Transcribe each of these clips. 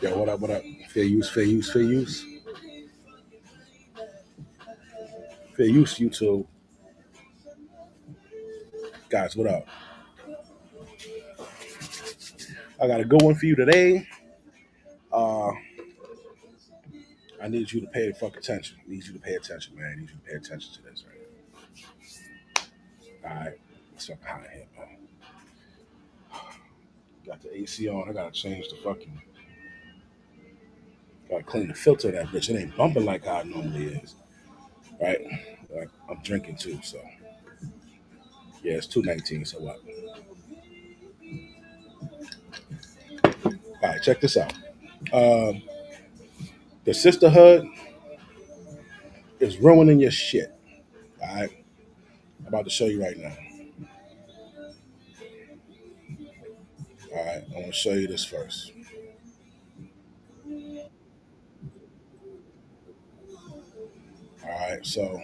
Yo, what up, what up? Fair use, fair use, fair use. Fair use, YouTube. Guys, what up? I got a good one for you today. Uh, I need you to pay the fuck attention. I need you to pay attention, man. I need you to pay attention to this, right? All right. It's fucking hot in here, man. Got the AC on. I gotta change the fucking. Gotta clean the filter of that bitch. It ain't bumping like how it normally is, right? Like, I'm drinking too, so yeah, it's 2:19. So what? All right, check this out. Um, the sisterhood is ruining your shit. All right, I'm about to show you right now. All right, I want to show you this first. All right, so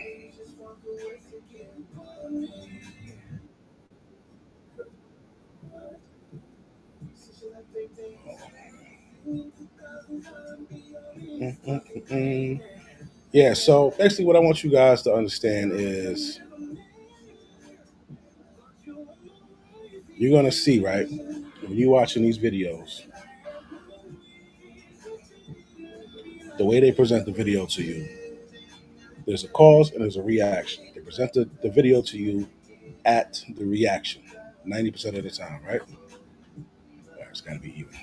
yeah, so basically, what I want you guys to understand is you're gonna see, right, when you're watching these videos, the way they present the video to you, there's a cause and there's a reaction. They present the video to you at the reaction, 90% of the time, right? All right, it's got to be even.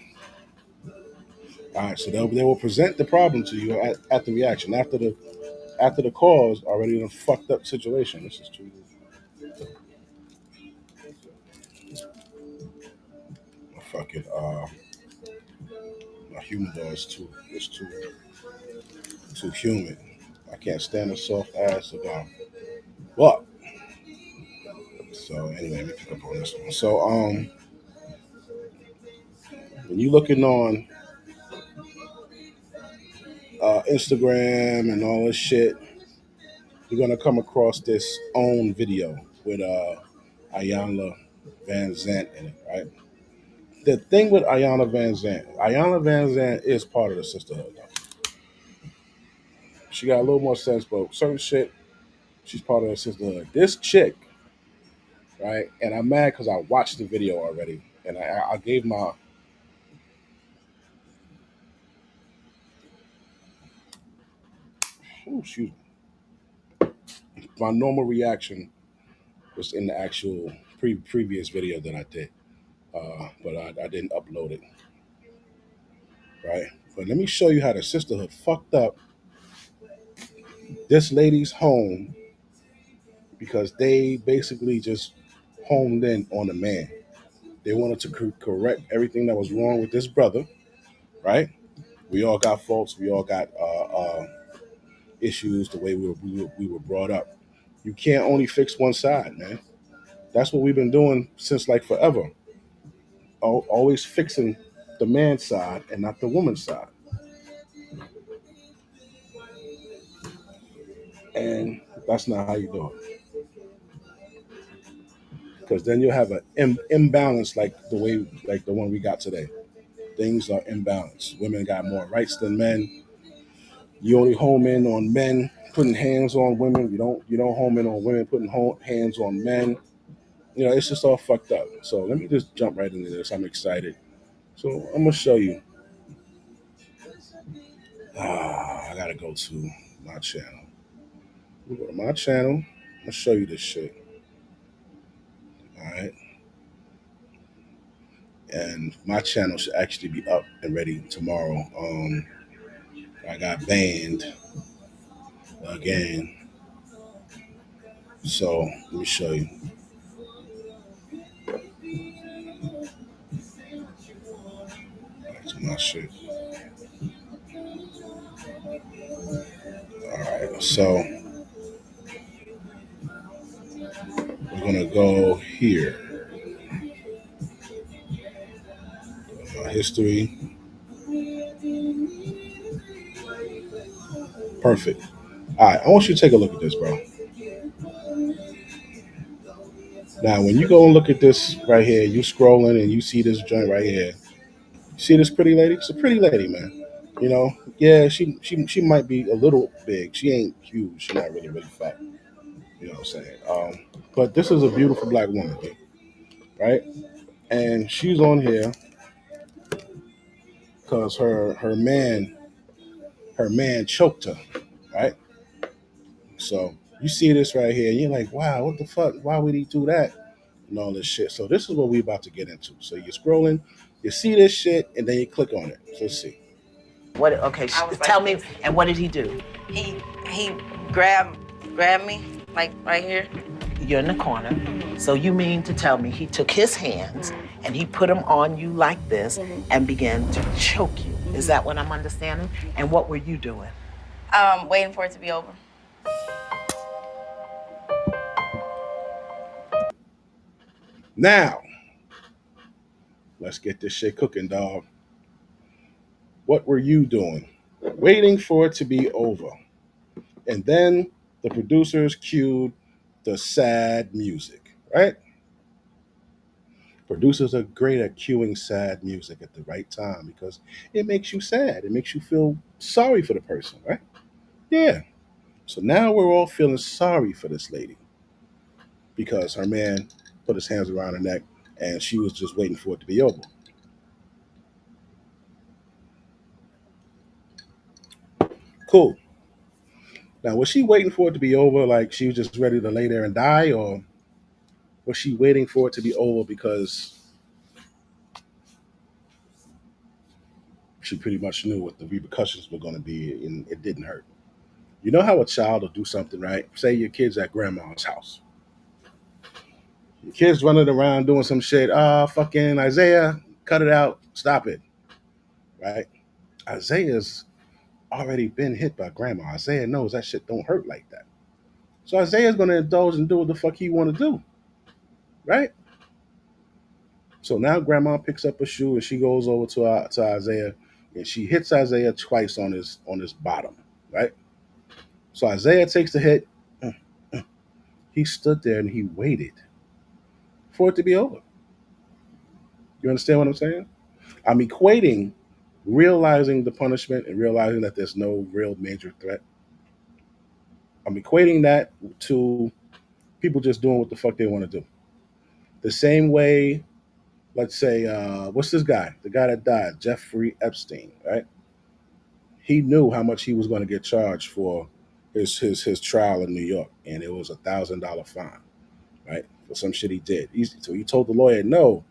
All right, so they will present the problem to you at the reaction after the cause already in a fucked up situation. This is too. My fucking my humidor is too humid. I can't stand a soft ass cigar. Well, so anyway, let me pick up on this one. So when you looking on Instagram and all this shit, you're gonna come across this own video with Iyanla Van Zant in it, right? The thing with Ayanna Van Zant is part of the sisterhood. Though. She got a little more sense, but certain shit, she's part of the sisterhood. This chick, right? And I'm mad because I watched the video already, and I gave my excuse me, my normal reaction was in the actual previous video that I did, but I didn't upload it, right? But let me show you how the sisterhood fucked up this lady's home because they basically just homed in on the man. They wanted to correct everything that was wrong with this brother, right? We all got faults. We all got issues the way we were brought up. You can't only fix one side, man. That's what we've been doing since like forever. Always fixing the man's side and not the woman's side. And that's not how you do it. Because then you'll have an imbalance like like the one we got today. Things are imbalanced. Women got more rights than men. You only home in on men putting hands on women. You don't home in on women putting hands on men. It's just all fucked up. So let me just jump right into this. I'm excited. So I'm gonna show you. I gotta go to my channel. We go to my channel. I'm gonna show you this shit. All right. And my channel should actually be up and ready tomorrow. I got banned again. So let me show you. Back to my shit. All right. So we're gonna go here. History. Perfect. All right. I want you to take a look at this, bro. Now, when you go and look at this right here, you scrolling and you see this joint right here. See this pretty lady? It's a pretty lady, man. You know, yeah, she might be a little big. She ain't huge. She's not really fat. You know what I'm saying? But this is a beautiful black woman, right? And she's on here because her man choked her, right? So you see this right here, and you're like, wow, what the fuck? Why would he do that? And all this shit. So this is what we about to get into. So you're scrolling, you see this shit, and then you click on it. So let's see. What? Okay, tell me. And what did he do? He grabbed me like right here. You're in the corner. So you mean to tell me he took his hands and he put them on you like this and began to choke you? Is that what I'm understanding? And what were you doing? Waiting for it to be over. Now, let's get this shit cooking, dog. What were you doing? Waiting for it to be over. And then the producers cued the sad music, right? Producers are great at cueing sad music at the right time because it makes you sad. It makes you feel sorry for the person, right? Yeah. So now we're all feeling sorry for this lady because her man put his hands around her neck and she was just waiting for it to be over. Cool. Now, was she waiting for it to be over like she was just ready to lay there and die, or was she waiting for it to be over because she pretty much knew what the repercussions were going to be and it didn't hurt? You know how a child will do something, right? Say your kid's at grandma's house. Your kid's running around doing some shit. Ah, fucking Isaiah, cut it out. Stop it. Right? Isaiah's already been hit by grandma. Isaiah knows that shit don't hurt like that. So Isaiah's gonna indulge and do what the fuck he wanna do. Right? So now grandma picks up a shoe and she goes over to Isaiah and she hits Isaiah twice on his bottom. Right? So Isaiah takes the hit. He stood there and he waited for it to be over. You understand what I'm saying? I'm equating realizing the punishment and realizing that there's no real major threat. I'm equating that to people just doing what the fuck they want to do. The same way, let's say, what's this guy? The guy that died, Jeffrey Epstein, right? He knew how much he was going to get charged for his trial in New York, and it was $1,000 fine, right? For some shit he did. So he told the lawyer, no,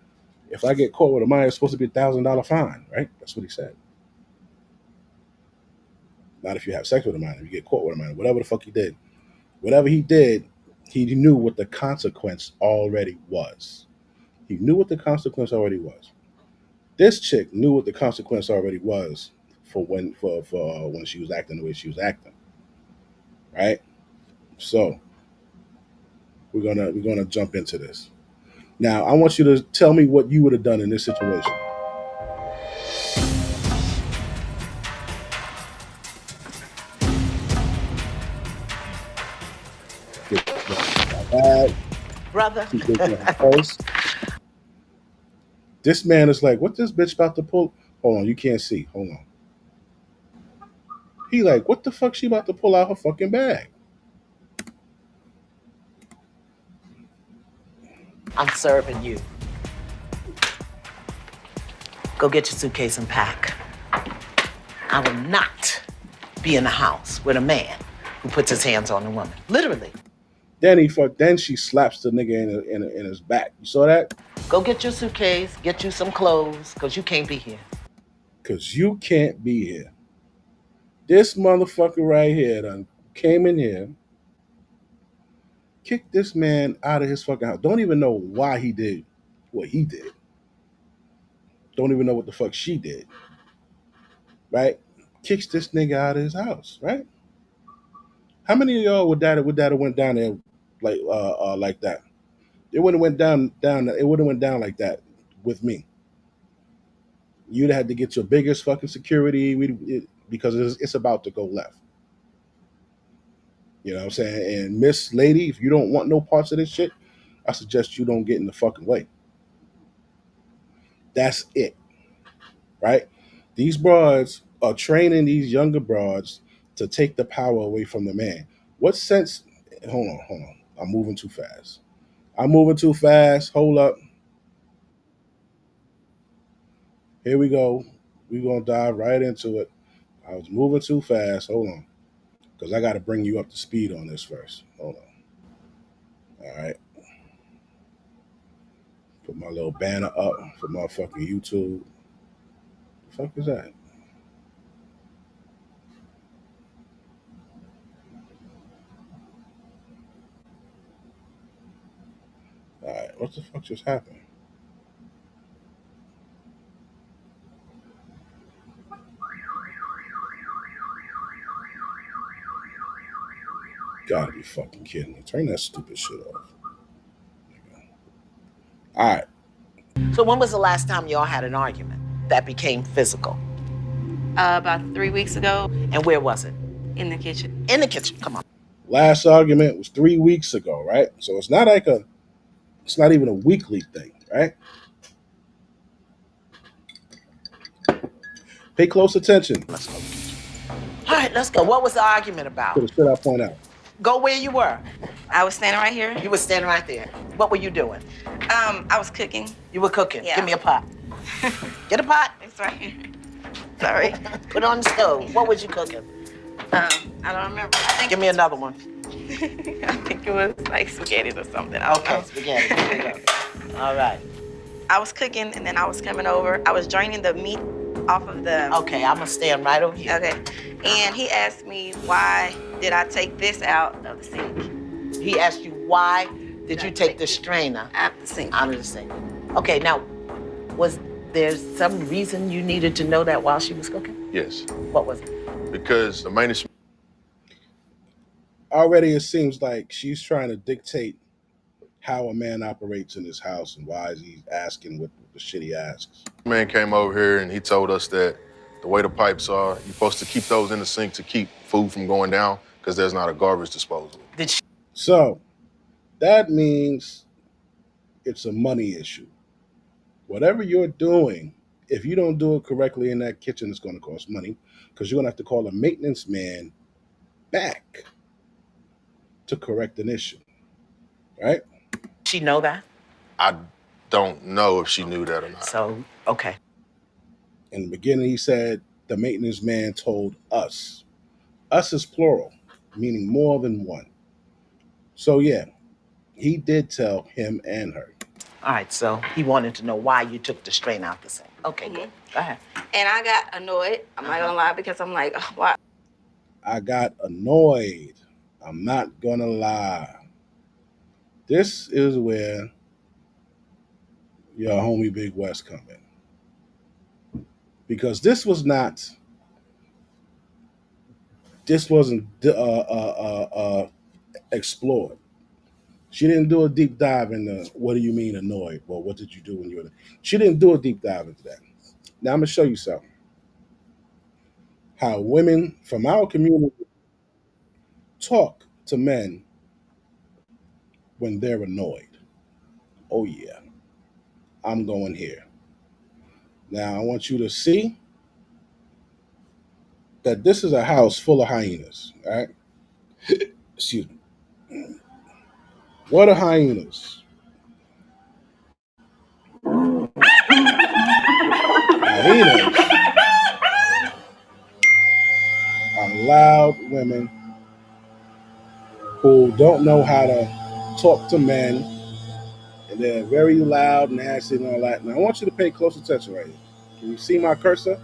if I get caught with a minor, it's supposed to be $1,000 fine, right? That's what he said. Not if you have sex with a minor, if you get caught with a minor, whatever the fuck he did. Whatever he did, he knew what the consequence already was. He knew what the consequence already was. This chick knew what the consequence already was for when she was acting the way she was acting, right? So we're gonna jump into this. Now I want you to tell me what you would have done in this situation. Get that bag. Brother. She goes in her purse. This man is like, what this bitch about to pull? Hold on, you can't see. Hold on. He like, what the fuck? She about to pull out her fucking bag? I'm serving you. Go get your suitcase and pack. I will not be in the house with a man who puts his hands on a woman. Literally. Then she slaps the nigga in his back. You saw that? Go get your suitcase, get you some clothes, because you can't be here. Cause you can't be here. This motherfucker right here done came in here, kicked this man out of his fucking house. Don't even know why he did what he did. Don't even know what the fuck she did. Right? Kicks this nigga out of his house. Right? How many of y'all would that have went down there like that? It wouldn't have went down. It would have went down like that with me. You'd have had to get your biggest fucking security because it's about to go left. You know what I'm saying? And Miss Lady, if you don't want no parts of this shit, I suggest you don't get in the fucking way. That's it. right? These broads are training these younger broads to take the power away from the man. What sense? Hold on. I'm moving too fast. I'm moving too fast. Hold up. Here we go. We're gonna dive right into it. I was moving too fast. Hold on. Because I gotta bring you up to speed on this first. Hold on. All right. Put my little banner up for motherfucking YouTube. The fuck is that? All right. What the fuck just happened? Gotta be fucking kidding me. Turn that stupid shit off. All right. So when was the last time y'all had an argument that became physical? About 3 weeks ago, And where was it? in the kitchen. In the kitchen. Come on. Last argument was 3 weeks ago, right? So it's not like it's not even a weekly thing, right? Pay close attention Let's go. All right, let's go. What was the argument to about? the shit I point out. Go where you were. I was standing right here. You were standing right there. What were you doing? I was cooking. You were cooking. Yeah. Give me a pot. Get a pot. It's right here. Sorry. Put it on the stove. What was you cooking? I don't remember. I think Give me another one. I think it was like spaghetti or something. I don't Okay, know. spaghetti. Here we go. All right. I was cooking and then I was coming over. I was draining the meat off of the. Okay, I'm gonna stand right over here. Okay. And he asked me why did I take this out of the sink? He asked you why did you take the strainer Out of the sink. out of the sink? Okay, now was there some reason you needed to know that while she was cooking? Yes, What was it? because the maintenance Already it seems like she's trying to dictate how a man operates in his house and why is he asking what the shit he asks. man came over here and he told us that the way the pipes are, you're supposed to keep those in the sink to keep food from going down because there's not a garbage disposal. Did she So that means it's a money issue. Whatever you're doing, if you don't do it correctly in that kitchen, it's going to cost money because you're going to have to call a maintenance man back to correct an issue, right? know that? I don't know if she knew that or not. So, okay. In the beginning, he said the maintenance man told us. Us is plural, meaning more than one. So, yeah, he did tell him and her. All right, so he wanted to know why you took the strain out the sink. Okay, good. Go ahead. And I got annoyed. I'm not gonna lie because I'm like, oh, why? I got annoyed. I'm not going to lie. This is where your homie Big West come in. Because this wasn't explored. She didn't do a deep dive into what do you mean annoyed? Well, what did you do when you were? She didn't do a deep dive into that. Now I'm gonna show you something. How women from our community talk to men when they're annoyed. Oh yeah, I'm going here. Now I want you to see that this is a house full of hyenas. All right. Excuse me. What are hyenas? Hyenas are loud women who don't know how to talk to men, and they're very loud, nasty, and all that. Now, I want you to pay close attention right here. Can you see my cursor?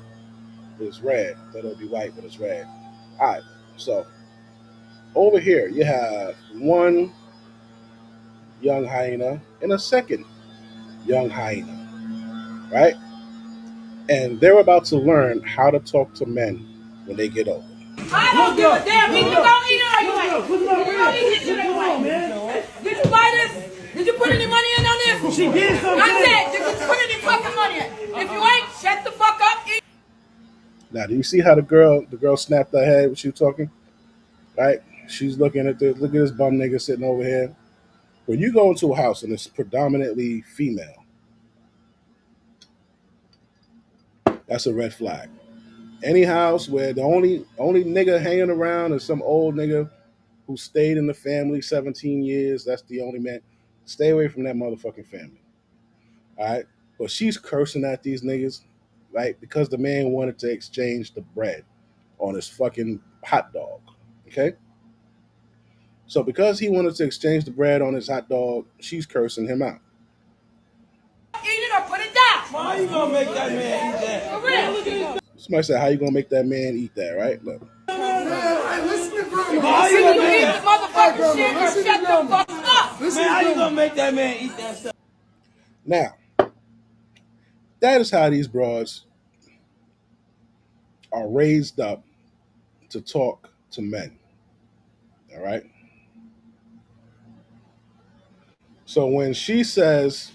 It's red. I thought it would be white, but it's red. All right. So, over here, you have one young hyena and a second young hyena, right? And they're about to learn how to talk to men when they get older. I don't give a damn. Either you gonna eat it or you ain't. You gonna eat this shit anyway. Did you buy this? Did you put any money in on this? She did something. I said, did you put any fucking money in? If you ain't, shut the fuck up. Eat. Now, do you see how the girl snapped her head when she was talking? Right? She's looking at look at this bum nigga sitting over here. When you go into a house and it's predominantly female, That's a red flag. Any house where the only nigga hanging around is some old nigga who stayed in the family 17 years, that's the only man. Stay away from that motherfucking family. All right? But she's cursing at these niggas, right? Because the man wanted to exchange the bread on his fucking hot dog. Okay? So because he wanted to exchange the bread on his hot dog, she's cursing him out. Eat it or put it down. How you gonna make that man eat that? For real. Somebody said, "How you gonna make that man eat that?" Right? Look. How you You gonna make eat the that? motherfucking shit or shut the fuck up. Man, how you gonna make that man eat that stuff? Now, that is how these broads are raised up to talk to men. All right. So when she says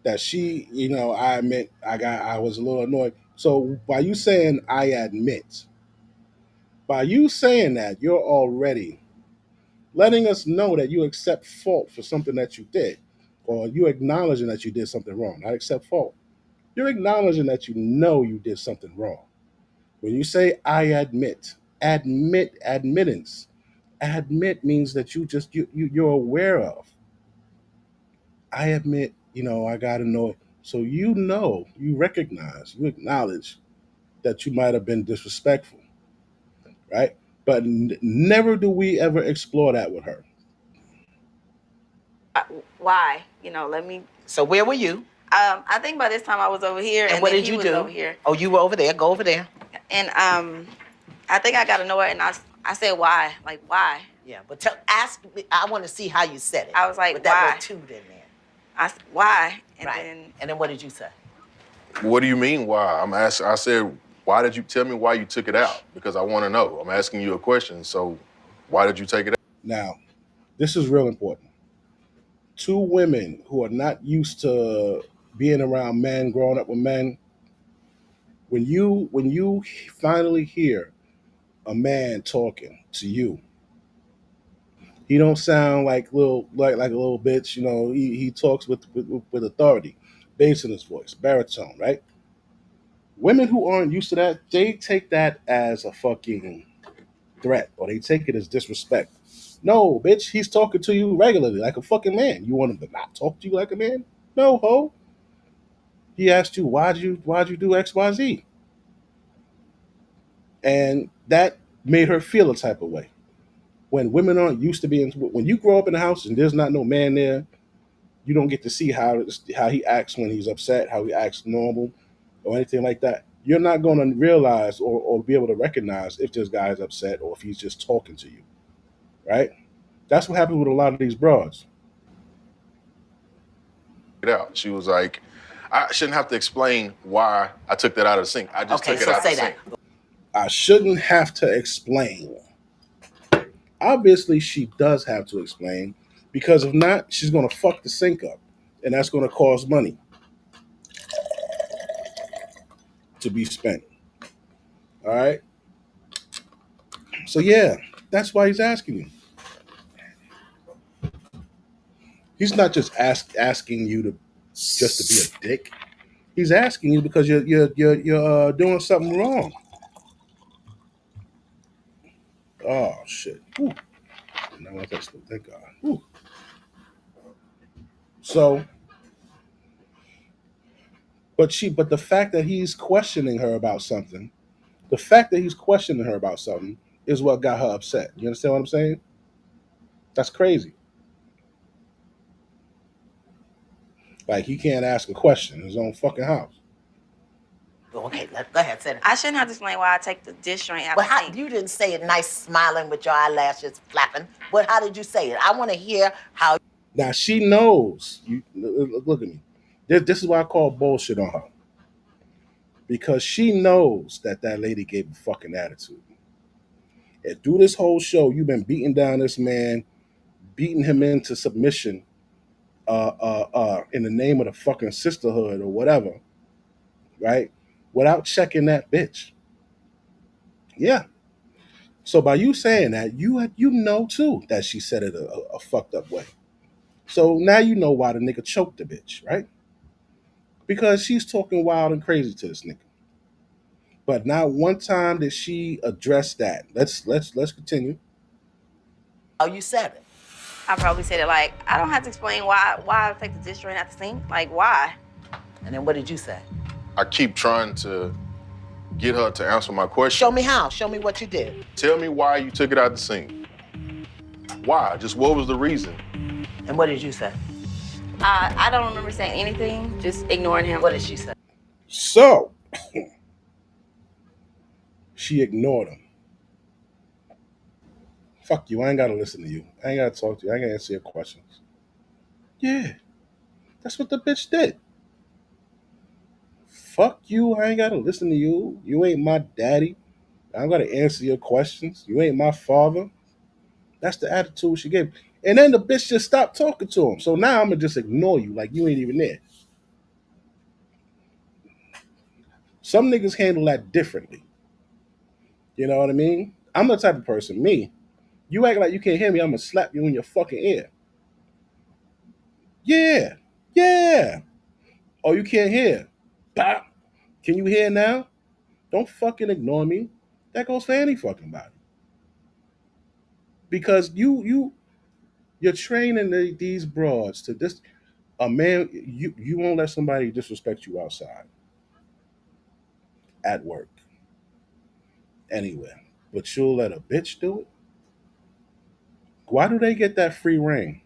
that I admit I was a little annoyed. So by you saying that, you're already letting us know that you accept fault for something that you did, or you acknowledging that you did something wrong. Not accept fault. You're acknowledging that you know you did something wrong. When you say I admittance. Admit means that you're aware of. I admit, I got annoyed. So you recognize, you acknowledge that you might have been disrespectful, right? But never do we ever explore that with her. Why? You know, let me. So where were you? I think by this time I was over here, And what then did he you was do? over here, Oh, you were over there. Go over there. and I think I got annoyed, and I said why? Like why? Yeah, but ask me. I want to see how you said it. I was like, with that why? little toot in there. Why? And Right. And then what did you say? What do you mean why? I said, why did you tell me why you took it out? Because I want to know. I'm asking you a question. So why did you take it out? Now, this is real important. Two women who are not used to being around men, growing up with men, when you finally hear a man talking to you, he don't sound like a little bitch. He talks with authority, bass in his voice, baritone, right? Women who aren't used to that, they take that as a fucking threat, or they take it as disrespect. No, bitch, he's talking to you regularly like a fucking man. You want him to not talk to you like a man? No, ho. He asked you why'd you do XYZ, and that made her feel a type of way. When women aren't used to being, when you grow up in a house and there's not no man there, you don't get to see how he acts when he's upset, how he acts normal, or anything like that. You're not going to realize or be able to recognize if this guy is upset or if he's just talking to you, right? That's what happens with a lot of these broads. It out. She was like, I shouldn't have to explain why I took that out of the sink. I just Okay, took it so out say of the that. sink. I shouldn't have to explain. Obviously, she does have to explain because if not, she's going to fuck the sink up, and that's going to cause money to be spent. All right. So yeah, that's why he's asking you. He's not just asking you to just to be a dick. He's asking you because you're doing something wrong. Oh shit. Whew. Now I touched it. Thank God. Whew. So, but the fact that he's questioning her about something, the fact that he's questioning her about something is what got her upset. You understand what I'm saying? That's crazy. Like he can't ask a question in his own fucking house. Okay, go ahead. Say that. I shouldn't have to explain why I take the dish drain out But the how sink. you didn't say it nice, smiling with your eyelashes flapping. But how did you say it? I want to hear how. Now she knows. You look at me. This is why I call bullshit on her because she knows that lady gave a fucking attitude. And through this whole show, you've been beating down this man, beating him into submission, in the name of the fucking sisterhood or whatever, right? Without checking that bitch. Yeah. So by you saying that, you know too that she said it a fucked up way. So now you know why the nigga choked the bitch, right? Because she's talking wild and crazy to this nigga. But not one time did she address that. Let's continue. Oh, you said it. I probably said it like, I don't have to explain why I take the dish drain out the sink. Like, why? And then what did you say? I keep trying to get her to answer my question. Show me how. Show me what you did. Tell me why you took it out the sink. Why? Just what was the reason? And what did you say? I don't remember saying anything, just ignoring him. What did she say? So she ignored him. Fuck you. I ain't gotta listen to you. I ain't gotta talk to you. I ain't gotta answer your questions. Yeah, that's what the bitch did. Fuck you. I ain't gotta listen to you. You ain't my daddy. I don't gotta answer your questions. You ain't my father. That's the attitude she gave. And then the bitch just stopped talking to him. So now I'm gonna just ignore you like you ain't even there. Some niggas handle that differently. You know what I mean? I'm the type of person, me. You act like you can't hear me, I'm gonna slap you in your fucking ear. Yeah, yeah. Oh, you can't hear. Bah. Can you hear now? Don't fucking ignore me. That goes for any fucking body. Because you're training these broads to this. A man, you won't let somebody disrespect you outside, at work, anywhere. But you'll let a bitch do it? Why do they get that free reign?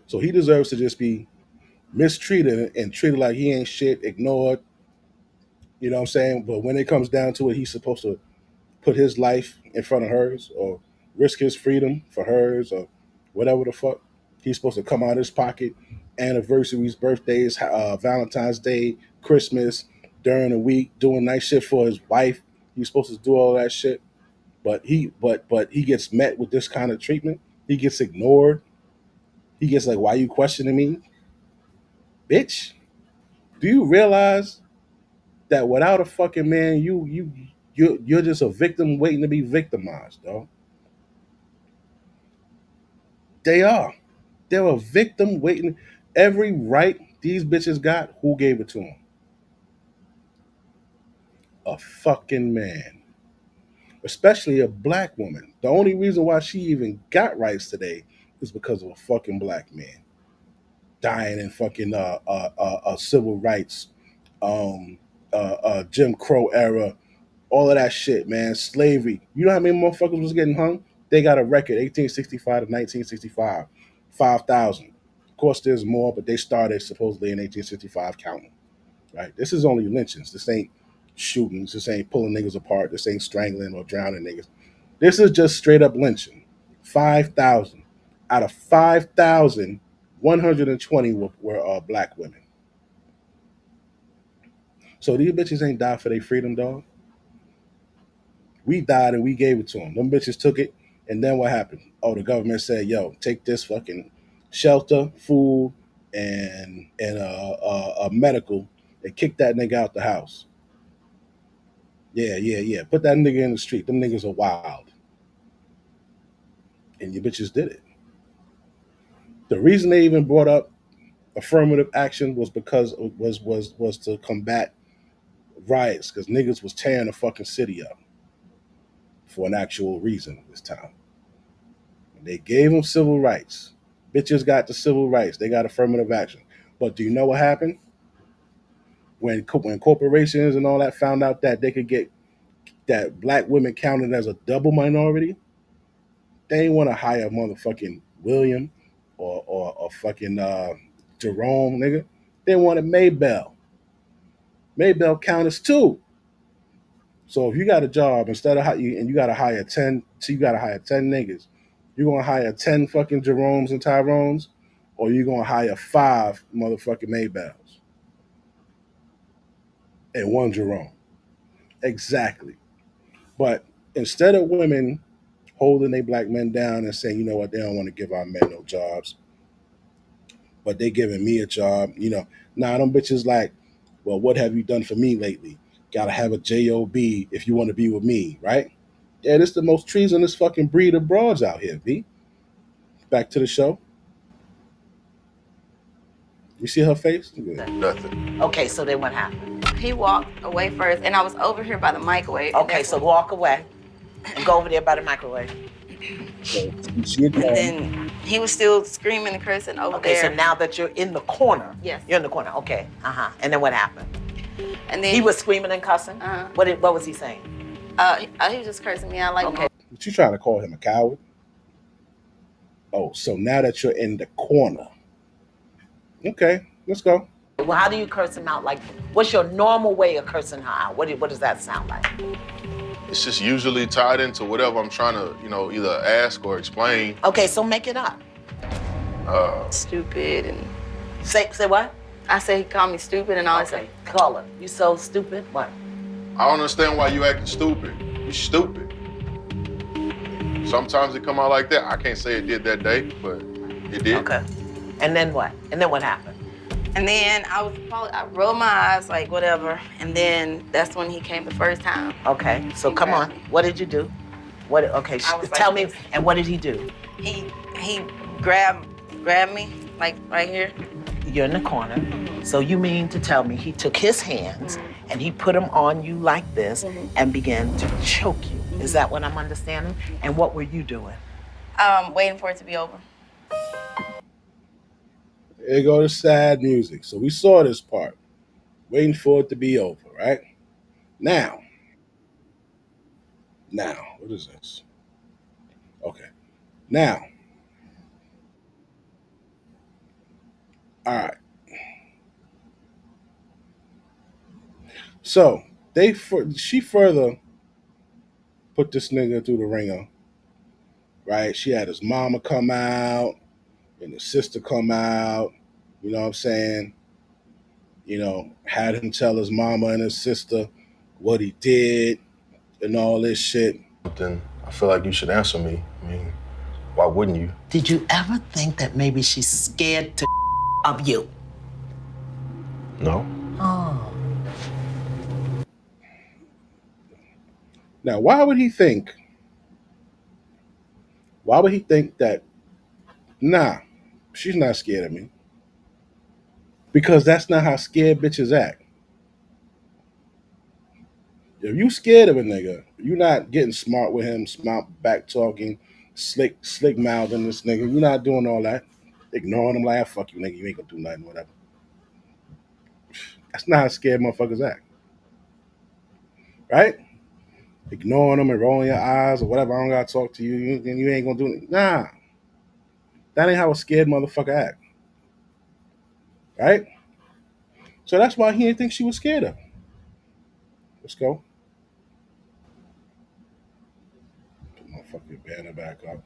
So he deserves to just be mistreated and treated like he ain't shit, ignored. You know what I'm saying? But when it comes down to it, he's supposed to put his life in front of hers or risk his freedom for hers or whatever the fuck. He's supposed to come out of his pocket, anniversaries, birthdays, Valentine's Day, Christmas, during the week, doing nice shit for his wife. He's supposed to do all that shit. But he gets met with this kind of treatment. He gets ignored. He gets like, why you questioning me? Bitch, do you realize that without a fucking man, you're just a victim waiting to be victimized, dog? They are. They're a victim waiting. Every right these bitches got, who gave it to them? A fucking man. Especially a black woman. The only reason why she even got rights today is because of a fucking black man dying in fucking civil rights, Jim Crow era, all of that shit, man. Slavery. You know how many motherfuckers was getting hung? They got a record, 1865 to 1965, 5,000. Of course, there's more, but they started supposedly in 1865 counting. Right? This is only lynchings. This ain't shootings. This ain't pulling niggas apart. This ain't strangling or drowning niggas. This is just straight up lynching. 5,000 out of 5,000, 120 were black women. So these bitches ain't died for their freedom, dog. We died and we gave it to them. Them bitches took it, and then what happened? Oh, the government said, "Yo, take this fucking shelter, food, and a medical, and kick that nigga out the house." Yeah, yeah, yeah. Put that nigga in the street. Them niggas are wild, and you bitches did it. The reason they even brought up affirmative action was because was to combat riots, because niggas was tearing the fucking city up for an actual reason this time. They gave them civil rights. Bitches got the civil rights. They got affirmative action. But do you know what happened? When corporations and all that found out that they could get that black women counted as a double minority, they ain't want to hire motherfucking William or fucking Jerome, nigga. They wanted Maybell. Maybell count as two. So if you got a job, instead of and you got to hire 10, so you got to hire 10 niggas, you're gonna hire 10 fucking Jeromes and Tyrones, or you're gonna hire 5 motherfucking Maybells and 1 Jerome. Exactly. But instead of women holding their black men down and saying, you know what, they don't want to give our men no jobs, but they giving me a job, nah, them bitches like, well, what have you done for me lately? Gotta have a job if you want to be with me, right? Yeah, this is the most treasonous fucking breed of broads out here, B. Back to the show. You see her face? Nothing. Okay, so then what happened? He walked away first, and I was over here by the microwave. and Okay, that's so when- walk away and go over there by the microwave. So you see it And gone. then he was still screaming and cursing over Okay, there. so now that you're in the corner. Yes. You're in the corner. Okay. And then what happened? And then He was screaming and cussing. Uh-huh. What was he saying? he was just cursing me out like. Okay. But you trying to call him a coward? Oh, so now that you're in the corner. Okay, let's go. Well, how do you curse him out? Like, what's your normal way of cursing her out? What does that sound like? It's just usually tied into whatever I'm trying to, either ask or explain. Okay, so make it up. Stupid, and Say what? I said he called me stupid and all that stuff. Okay, call her. You so stupid. What? I don't understand why you acting stupid. You stupid. Sometimes it come out like that. I can't say it did that day, but it did. Okay. And then what? And then what happened? And then I rolled my eyes like whatever, and then that's when he came the first time. Okay, so come on. What did you do? Okay, I was tell like me. this. And what did he do? He grabbed me like right here. You're in the corner. So you mean to tell me he took his hands and he put them on you like this and began to choke you? Is that what I'm understanding? And what were you doing? Waiting for it to be over. Here go the sad music. So we saw this part. Waiting for it to be over, right? Now, what is this? Okay. Now, all right. So she further put this nigga through the ringer, right? She had his mama come out and his sister come out. You know what I'm saying? Had him tell his mama and his sister what he did and all this shit. Then I feel like you should answer me. I mean, why wouldn't you? Did you ever think that maybe she's scared to of you? No. Oh. Now, why would he think that, nah, she's not scared of me? Because that's not how scared bitches act. If you scared of a nigga, you're not getting smart with him, smart back talking, slick mouthing this nigga. You're not doing all that. Ignoring him like, "Ah, fuck you, nigga, you ain't gonna do nothing, whatever." That's not how scared motherfuckers act. Right? Ignoring them and rolling your eyes or whatever. I don't gotta talk to you. You ain't gonna do it. Nah. That ain't how a scared motherfucker act. Right? So that's why he didn't think she was scared of him. Let's go. Put my fucking banner back up.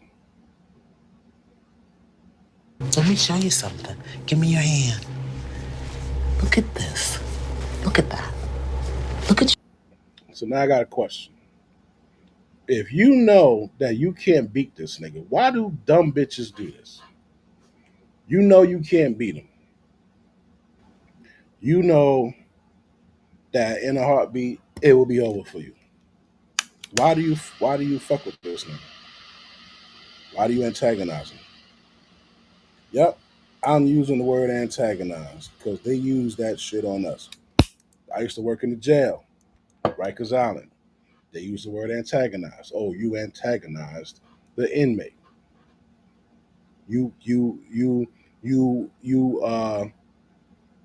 Let me show you something. Give me your hand. Look at this. Look at that. Look at you. So now I got a question. If you know that you can't beat this nigga, why do dumb bitches do this? You know you can't beat him. You know that in a heartbeat it will be over for you. Why do you fuck with this nigga? Why do you antagonize him? Yep, I'm using the word antagonize because they use that shit on us. I used to work in the jail, Rikers Island. They use the word antagonize. Oh, you antagonized the inmate. You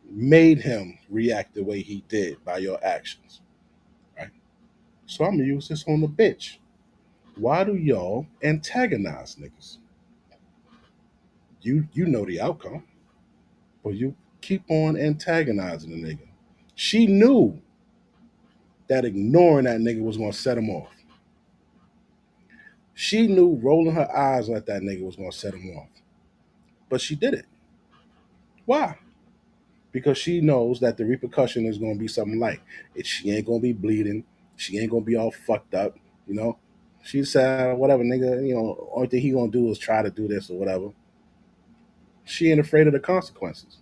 made him react the way he did by your actions. Right? So I'm gonna use this on the bitch. Why do y'all antagonize niggas? You know the outcome, but you keep on antagonizing the nigga. She knew that ignoring that nigga was gonna set him off. She knew rolling her eyes at that nigga was gonna set him off. But she did it. Why? Because she knows that the repercussion is gonna be something like she ain't gonna be bleeding, she ain't gonna be all fucked up, you know. She said, whatever, nigga, only thing he gonna do is try to do this or whatever. She ain't afraid of the consequences.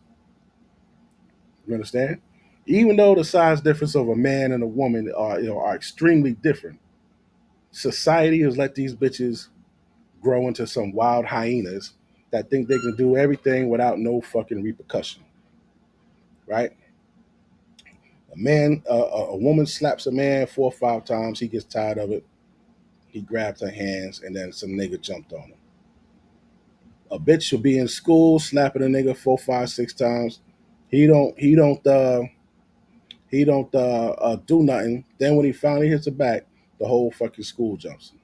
You understand? Even though the size difference of a man and a woman are extremely different, society has let these bitches grow into some wild hyenas that think they can do everything without no fucking repercussion. right? A woman slaps a man 4 or 5 times. He gets tired of it. He grabbed her hands, and then some nigga jumped on him. A bitch should be in school slapping a nigga 4, 5, 6 times. He don't. He don't. He don't do nothing. Then when he finally hits the back, the whole fucking school jumps him,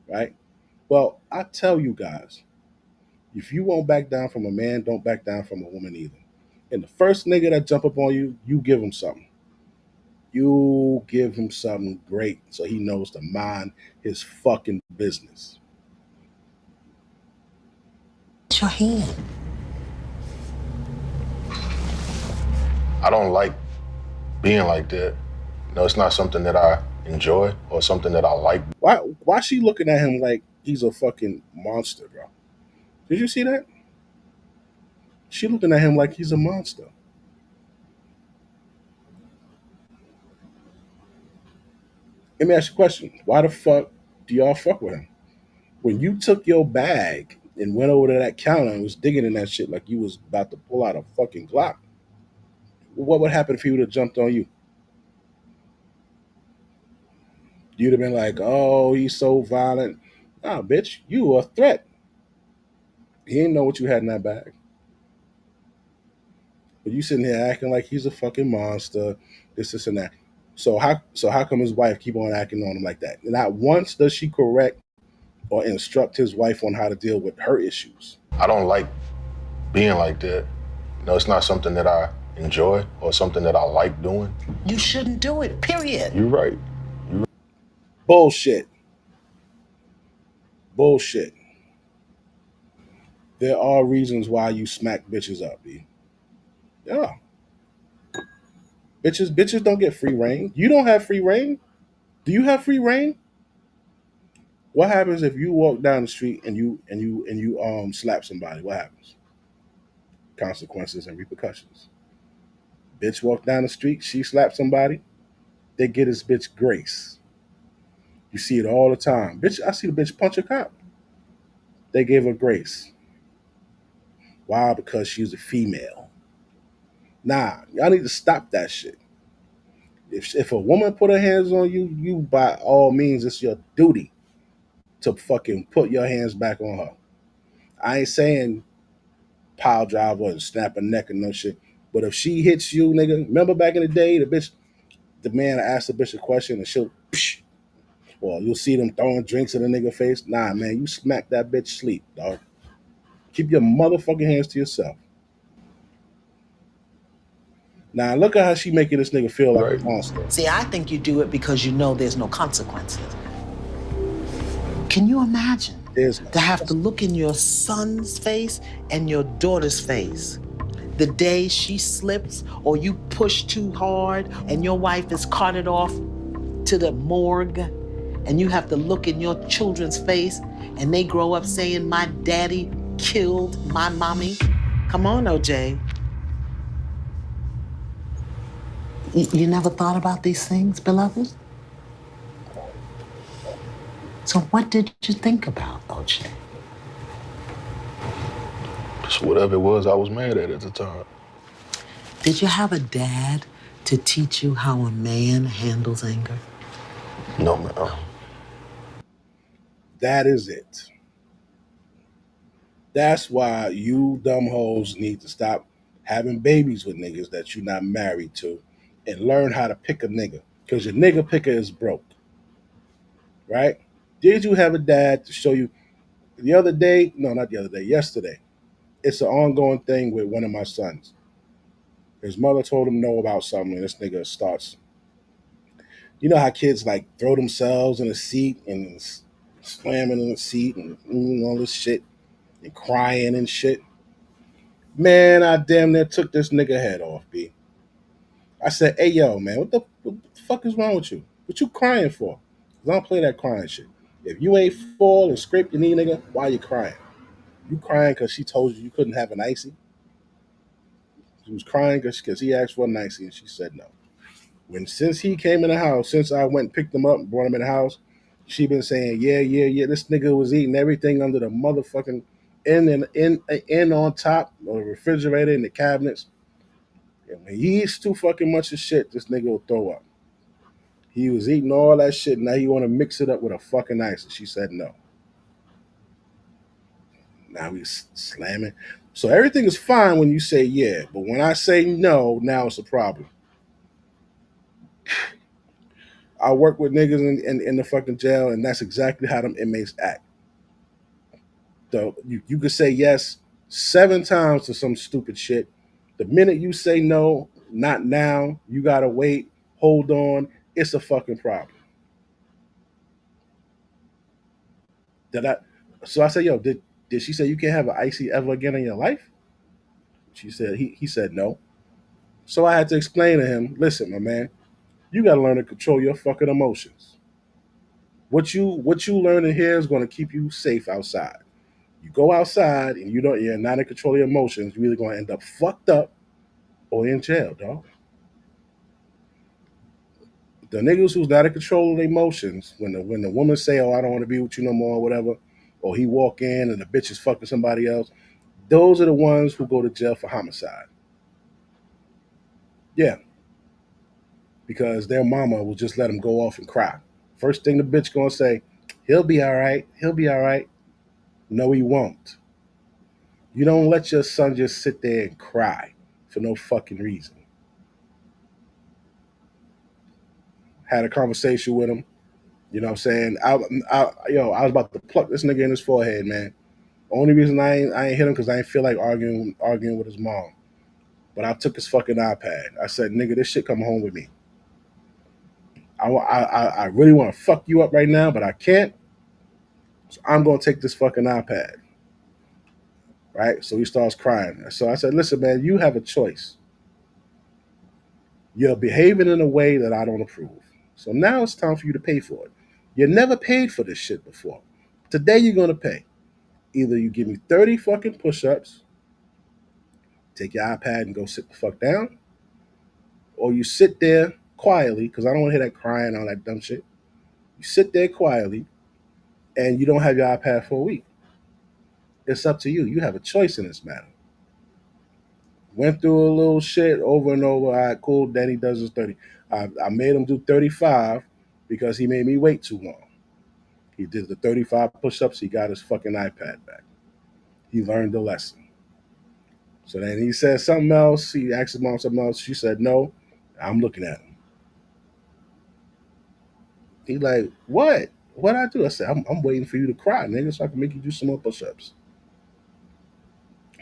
right? Well, I tell you guys, if you won't back down from a man, don't back down from a woman either. And the first nigga that jump up on you, you give him something. You give him something great so he knows to mind his fucking business. It's your hand. I don't like being like that. No, it's not something that I enjoy or something that I like. Why she looking at him like he's a fucking monster, bro? Did you see that? She looking at him like he's a monster. Let me ask you a question. Why the fuck do y'all fuck with him? When you took your bag and went over to that counter and was digging in that shit like you was about to pull out a fucking Glock, what would happen if he would have jumped on you? You'd have been like, oh, he's so violent. Nah, bitch, you were a threat. He didn't know what you had in that bag. But you sitting here acting like he's a fucking monster, this, and that. So how come his wife keep on acting on him like that? Not once does she correct or instruct his wife on how to deal with her issues. I don't like being like that. No, it's not something that I enjoy or something that I like doing. You shouldn't do it, period. You're right. Bullshit. Bullshit. There are reasons why you smack bitches up, B. Yeah. Bitches don't get free reign. You don't have free reign. Do you have free reign? What happens if you walk down the street and you slap somebody? What happens? Consequences and repercussions. Bitch walk down the street, she slaps somebody, they get this bitch grace. You see it all the time. Bitch, I see the bitch punch a cop. They gave her grace. Why? Because she's a female. Nah, y'all need to stop that shit. If a woman put her hands on you, you by all means, it's your duty to fucking put your hands back on her. I ain't saying pile driver and snap a neck and no shit. But if she hits you, nigga, remember back in the day, the man asked the bitch a question and she'll, psh, or you'll see them throwing drinks in the nigga face. Nah, man, you smack that bitch sleep, dog. Keep your motherfucking hands to yourself. Now look at how she making this nigga feel like Right. a monster. See, I think you do it because you know there's no consequences. Can you imagine There's no to have to look in your son's face and your daughter's face the day she slips or you push too hard and your wife is carted off to the morgue and you have to look in your children's face and they grow up saying, my daddy killed my mommy? Come on, OJ. You never thought about these things, beloved? So what did you think about, OJ? Just whatever it was I was mad at the time. Did you have a dad to teach you how a man handles anger? No, man. That is it. That's why you dumb hoes need to stop having babies with niggas that you're not married to and learn how to pick a nigga. Because your nigga picker is broke. Right? Did you have a dad to show you the other day? No, not the other day, yesterday. It's an ongoing thing with one of my sons. His mother told him no about something, and this nigga starts. You know how kids like throw themselves in a seat and slamming in the seat and all this shit and crying and shit. Man, I damn near took this nigga head off, B. I said, hey, yo, man, what the fuck is wrong with you? What you crying for? 'Cause I don't play that crying shit. If you ain't fall and scrape your knee, nigga, why you crying? You crying because she told you couldn't have an icy? She was crying because he asked for an icy and she said no. Since he came in the house, since I went and picked him up and brought him in the house, she been saying, yeah, this nigga was eating everything under the motherfucking in on top of the refrigerator and the cabinets. And when he eats too fucking much of shit, this nigga will throw up. He was eating all that shit. Now he want to mix it up with a fucking ice. And she said no. Now he's slamming. So everything is fine when you say yeah. But when I say no, now it's a problem. I work with niggas in the fucking jail, and that's exactly how them inmates act. So you could say yes 7 times to some stupid shit. The minute you say no, not now, you gotta wait, hold on, it's a fucking problem. Did I so I said, yo, did she say you can't have an icy ever again in your life? She said he said no. So I had to explain to him, listen, my man, you gotta learn to control your fucking emotions. What you learn in here is gonna keep you safe outside. You go outside and you're not in control of your emotions, you're either gonna end up fucked up or in jail, dog. The niggas who's not in control of their emotions, when the woman say, "Oh, I don't want to be with you no more," or whatever, or he walk in and the bitch is fucking somebody else, those are the ones who go to jail for homicide. Yeah, because their mama will just let them go off and cry. First thing the bitch gonna say, "He'll be all right. He'll be all right." No, he won't. You don't let your son just sit there and cry for no fucking reason. Had a conversation with him. You know what I'm saying? I was about to pluck this nigga in his forehead, man. Only reason I ain't hit him because I ain't feel like arguing with his mom. But I took his fucking iPad. I said, "Nigga, this shit come home with me. I really want to fuck you up right now, but I can't. So I'm gonna take this fucking iPad." Right? So he starts crying. So I said, "Listen, man, you have a choice. You're behaving in a way that I don't approve. So now it's time for you to pay for it. You never paid for this shit before. Today you're gonna pay. Either you give me 30 fucking push-ups, take your iPad and go sit the fuck down, or you sit there quietly, because I don't want to hear that crying, all that dumb shit. You sit there quietly and you don't have your iPad for a week. It's up to you. You have a choice in this matter." Went through a little shit over and over. All right, cool. Danny does his 30. I made him do 35 because he made me wait too long. He did the 35 push ups. He got his fucking iPad back. He learned the lesson. So then he said something else. He asked his mom something else. She said no. I'm looking at him. He like, what? What I do? I said, I'm waiting for you to cry, nigga, so I can make you do some more push ups.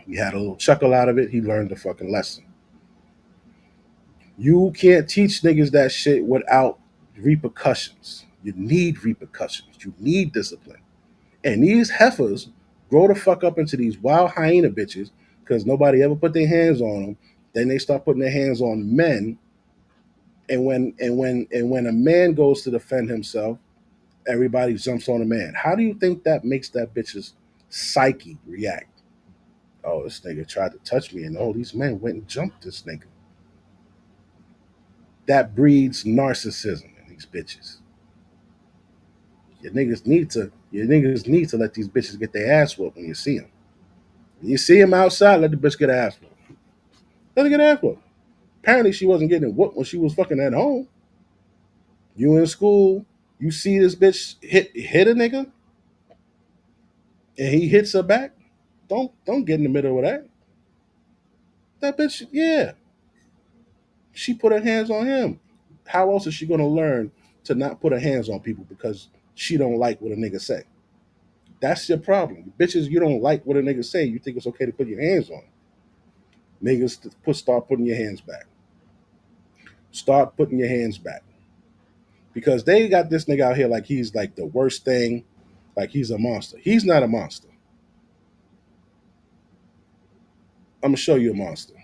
He had a little chuckle out of it. He learned the fucking lesson. You can't teach niggas that shit without repercussions. You need repercussions. You need discipline. And these heifers grow the fuck up into these wild hyena bitches because nobody ever put their hands on them. Then they start putting their hands on men. And when a man goes to defend himself, everybody jumps on a man. How do you think that makes that bitch's psyche react? Oh, this nigga tried to touch me, and all these men went and jumped this nigga. That breeds narcissism in these bitches. Your niggas need to let these bitches get their ass whooped when you see them. When you see them outside, let the bitch get her ass whooped. Let her get her ass whooped. Apparently, she wasn't getting whooped when she was fucking at home. You in school, you see this bitch hit a nigga, and he hits her back. Don't get in the middle of that. That bitch, yeah, she put her hands on him. How else is she gonna learn to not put her hands on people because she don't like what a nigga say? That's your problem. Bitches, you don't like what a nigga say. You think it's okay to put your hands on. Niggas, start putting your hands back. Start putting your hands back. Because they got this nigga out here like he's like the worst thing, like he's a monster. He's not a monster. I'm gonna show you a monster.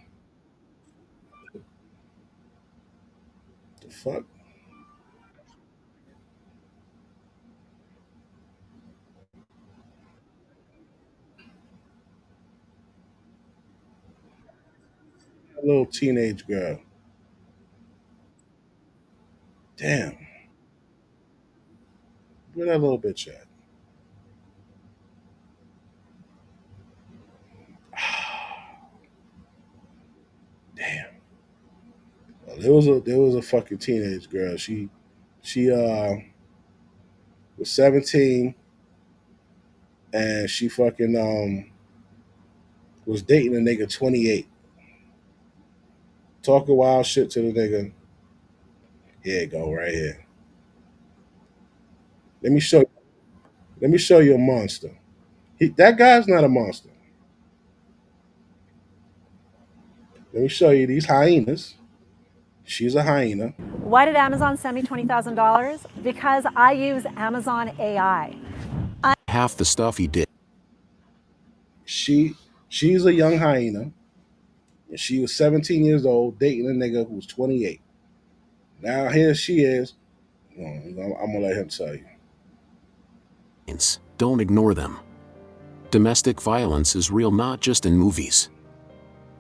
The fuck? A little teenage girl. Damn. Where that little bitch at? Damn. There was a fucking teenage girl. She was 17 and she fucking was dating a nigga 28. Talking wild shit to the nigga. Here you go, right here. Let me show let me show you a monster. That guy's not a monster. Let me show you these hyenas. She's a hyena. Why did Amazon send me $20,000? Because I use Amazon AI. Half the stuff he did. She's a young hyena. And she was 17 years old dating a nigga who's 28. Now here she is. I'm gonna let him tell you. Don't ignore them. Domestic violence is real, not just in movies.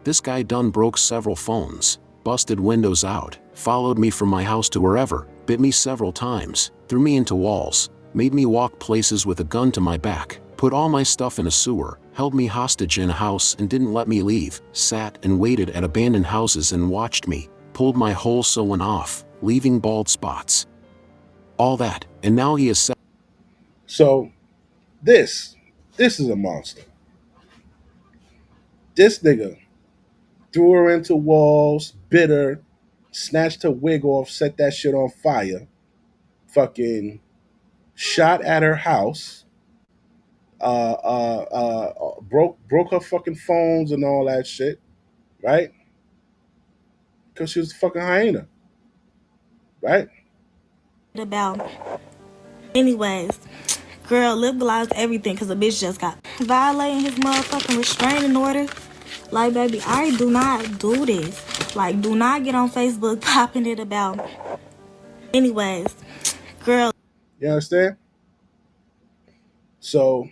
This guy done broke several phones, busted windows out, followed me from my house to wherever, bit me several times, threw me into walls, made me walk places with a gun to my back, put all my stuff in a sewer, held me hostage in a house and didn't let me leave, sat and waited at abandoned houses and watched me, pulled my whole sewing off, leaving bald spots. All that, and now he is So this is a monster. This nigga threw her into walls, bit her, snatched her wig off, set that shit on fire, fucking shot at her house, broke her fucking phones and all that shit, right? Because she was a fucking hyena, right? About. Anyways, girl, lip gloss, everything, because the bitch just got violating his motherfucking restraining order. Like, baby, I do not do this. Like, do not get on Facebook popping it about. Anyways, girl. You understand? So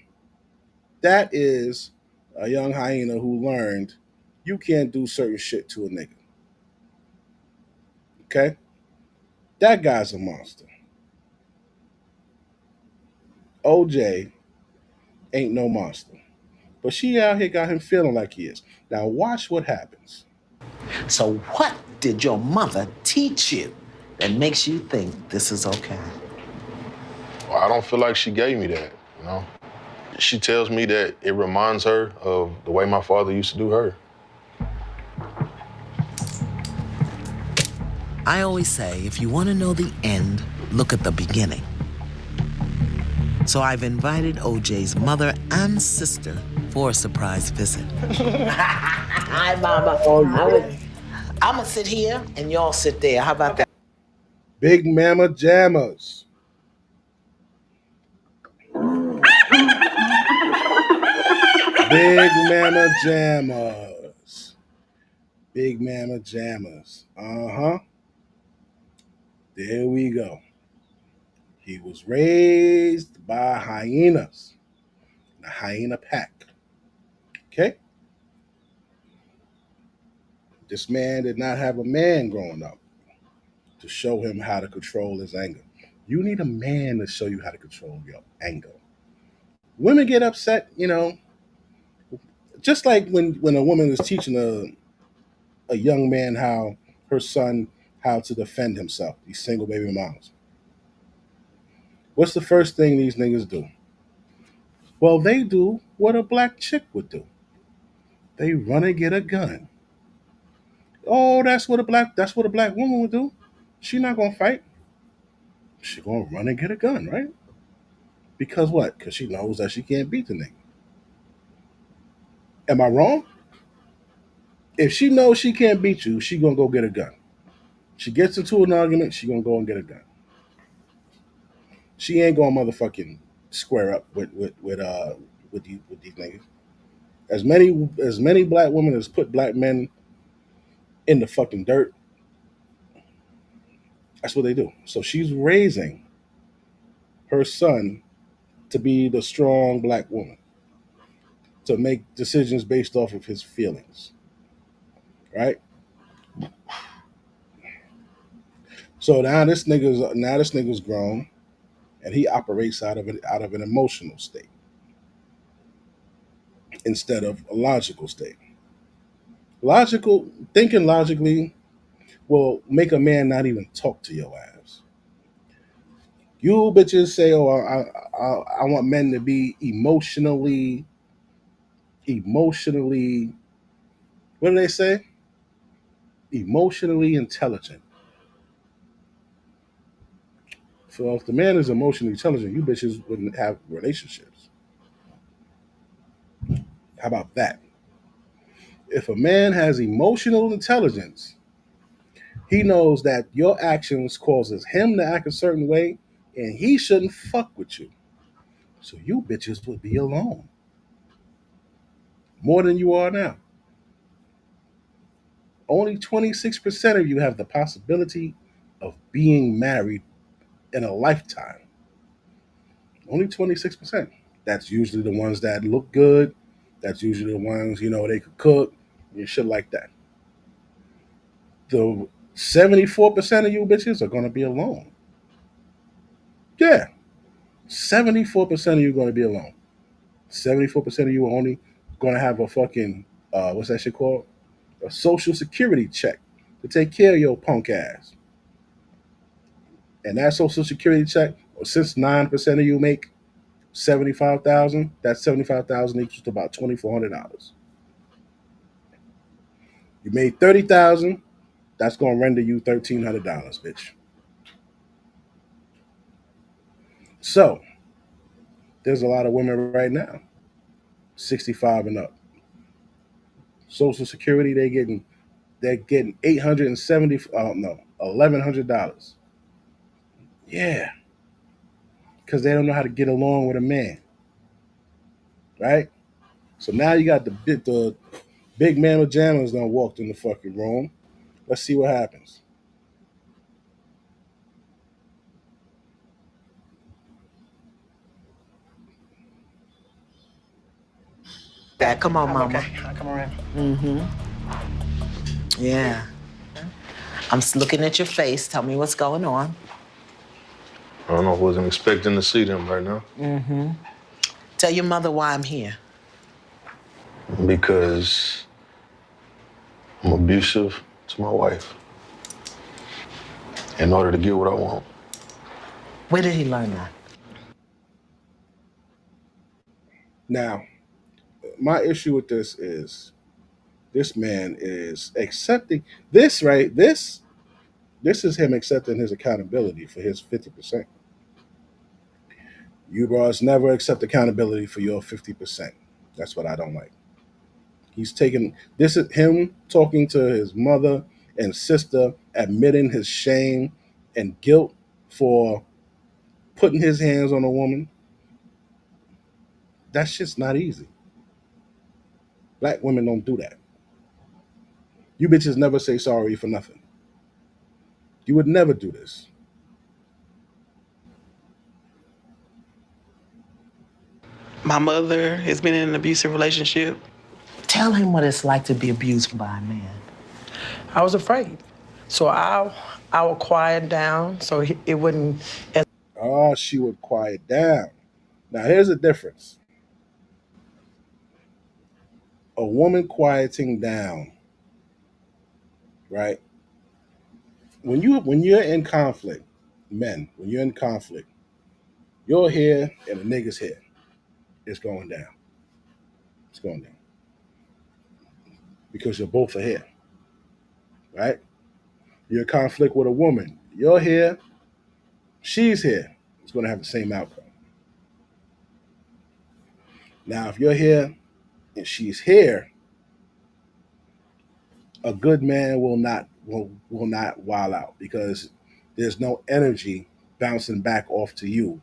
that is a young hyena who learned you can't do certain shit to a nigga. Okay? That guy's a monster. OJ ain't no monster. But she out here got him feeling like he is. Now watch what happens. So what did your mother teach you that makes you think this is okay? Well, I don't feel like she gave me that, you know? She tells me that it reminds her of the way my father used to do her. I always say, if you want to know the end, look at the beginning. So I've invited OJ's mother and sister for a surprise visit. Hi, Mama. I'm gonna sit here and y'all sit there. How about that? Big Mama Jammers. Big Mama Jammers. Big Mama Jammers. Uh-huh. There we go. He was raised by hyenas. A hyena pack. Okay? This man did not have a man growing up to show him how to control his anger. You need a man to show you how to control your anger. Women get upset, just like when a woman is teaching a young man her son how to defend himself, these single baby moms. What's the first thing these niggas do? Well, they do what a black chick would do. They run and get a gun. Oh, that's what a black woman would do. She not gonna fight. She gonna run and get a gun, right? Because what? Because she knows that she can't beat the nigga. Am I wrong? If she knows she can't beat you, she gonna go get a gun. She gets into an argument, she gonna go and get a gun. She ain't gonna motherfucking square up with these niggas. As many black women as put black men in the fucking dirt, that's what they do. So she's raising her son to be the strong black woman, to make decisions based off of his feelings. Right? So now this nigga's grown and he operates out of an emotional state instead of a logical state. Thinking logically will make a man not even talk to your ass. You bitches say, "Oh, I want men to be emotionally. What do they say? Emotionally intelligent." So if the man is emotionally intelligent, you bitches wouldn't have relationships. How about that? If a man has emotional intelligence, he knows that your actions causes him to act a certain way, and he shouldn't fuck with you. So you bitches would be alone more than you are now. Only 26% of you have the possibility of being married in a lifetime. Only 26%. That's usually the ones that look good. That's usually the ones, they could cook and shit like that. The 74% of you bitches are going to be alone. Yeah, 74% of you are going to be alone. 74% of you are only going to have a fucking, what's that shit called? A social security check to take care of your punk ass. And that social security check, since 9% of you make 75,000, that 75,000 equals to about $2,400. You made 30,000, that's gonna render you $1,300, bitch. So there's a lot of women right now, 65 and up. Social Security, they're getting 870. No, $1,100. Yeah, because they don't know how to get along with a man, right? So now you got the big man with jammers done walked in the fucking room. Let's see what happens. That come on, mama. Mm-hmm. Yeah. I'm looking at your face. Tell me what's going on. I don't know. I wasn't expecting to see them right now. Mm-hmm. Tell your mother why I'm here. Because I'm abusive to my wife in order to get what I want. Where did he learn that? Now, my issue with this man is accepting this, right? This is him accepting his accountability for his 50%. You bros never accept accountability for your 50%. That's what I don't like. He's taking this is him talking to his mother and sister, admitting his shame and guilt for putting his hands on a woman. That's just not easy. Black women don't do that. You bitches never say sorry for nothing. You would never do this. My mother has been in an abusive relationship. Tell him what it's like to be abused by a man. I was afraid. So I would quiet down so it wouldn't. Oh, she would quiet down. Now here's the difference. A woman quieting down, right? When you're in conflict, men, when you're in conflict, you're here and the nigga's here. It's going down. It's going down. Because you're both are here, right? You're in conflict with a woman. You're here, she's here. It's gonna have the same outcome. Now, if you're here and she's here, a good man will not wild out because there's no energy bouncing back off to you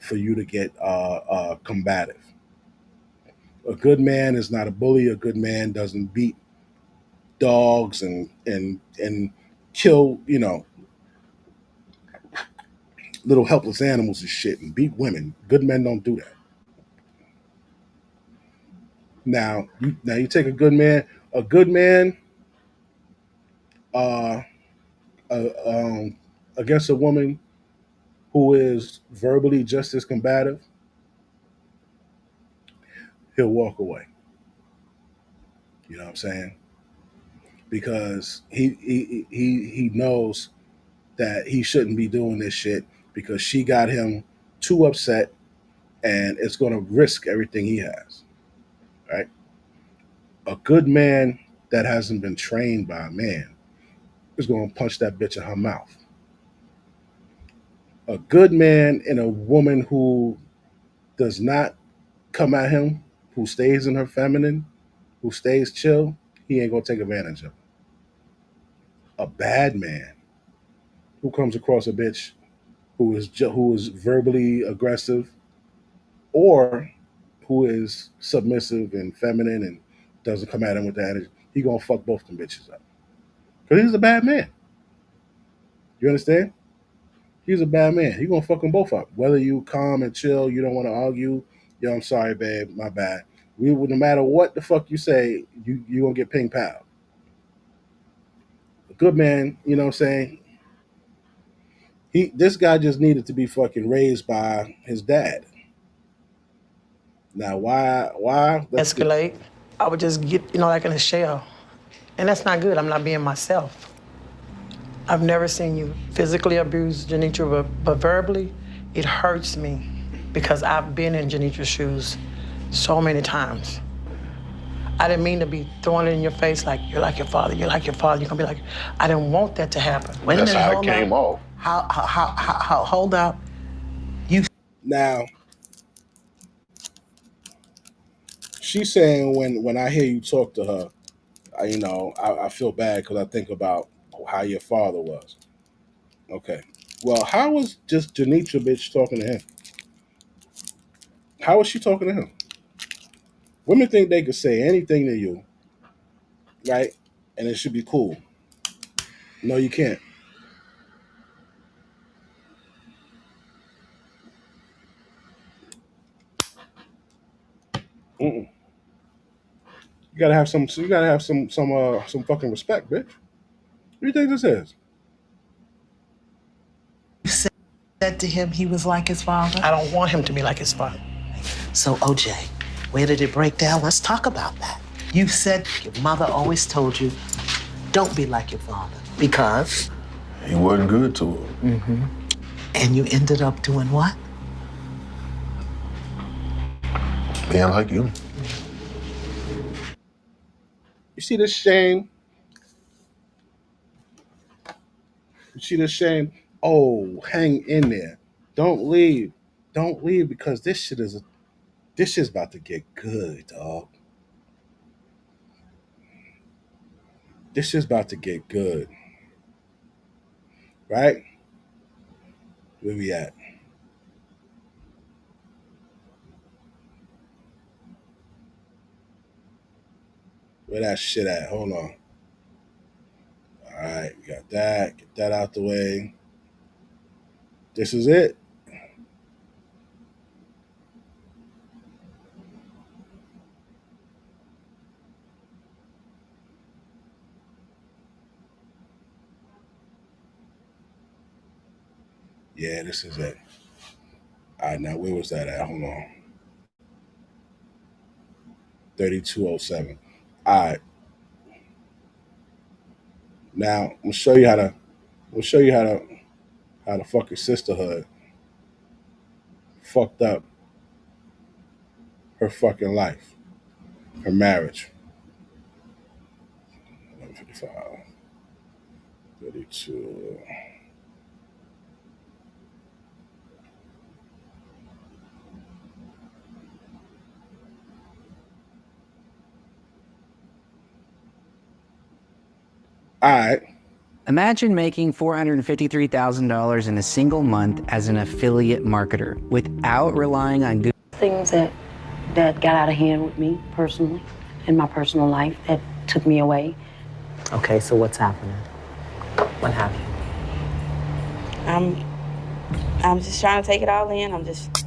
for you to get combative. A good man is not a bully. A good man doesn't beat dogs and kill little helpless animals and shit and beat women. Good men don't do that. Now you take a good man. A good man uh, uh, um, against a woman who is verbally just as combative, he'll walk away. You know what I'm saying? because he knows that he shouldn't be doing this shit because she got him too upset and it's going to risk everything he has. Right? A good man that hasn't been trained by a man is going to punch that bitch in her mouth. A good man and a woman who does not come at him, who stays in her feminine, who stays chill, he ain't gonna take advantage of her. A bad man who comes across a bitch who is verbally aggressive or who is submissive and feminine and doesn't come at him with that energy, he gonna fuck both them bitches up. Cause he's a bad man. You understand? He's a bad man. He gonna fuck them both up. Whether you calm and chill, you don't want to argue. Yo, I'm sorry, babe. My bad. No matter what the fuck you say, you gonna get ping pow. A good man, you know what I'm saying? This guy just needed to be fucking raised by his dad. Now why? Escalate. I would just get, like in a shell. And that's not good. I'm not being myself. I've never seen you physically abuse Janitra, but verbally, it hurts me because I've been in Janitra's shoes so many times. I didn't mean to be throwing it in your face like, you're like your father, you're like your father. You're gonna be like, I didn't want that to happen. Wait a minute, how it came off. Hold up. Now she's saying when I hear you talk to her, I feel bad because I think about how your father was. Okay. Well, how was just Janitra bitch talking to him? How was she talking to him? Women think they could say anything to you, right? And it should be cool. No, you can't. Mm-mm. You gotta have some. You gotta have some fucking respect, bitch. What do you think this is? You said to him he was like his father? I don't want him to be like his father. So, OJ, where did it break down? Let's talk about that. You said your mother always told you, don't be like your father. Because? He wasn't good to her. Mm-hmm. And you ended up doing what? Being like you. You see this shame? You see this shame? Oh, hang in there. Don't leave. Don't leave because this shit's about to get good, dog. This shit's about to get good. Right? Where we at? Where that shit at? Hold on. All right, we got that. Get that out the way. This is it. Yeah, this is it. All right, now where was that at? Hold on. 3207. All right. Now I'm gonna show you how the fucking sisterhood fucked up her fucking life, her marriage. 11:55, 32. All right. Imagine making $453,000 in a single month as an affiliate marketer without relying on Google. Things that got out of hand with me personally, in my personal life, that took me away. Okay, so what's happening? What happened? I'm just trying to take it all in. I'm just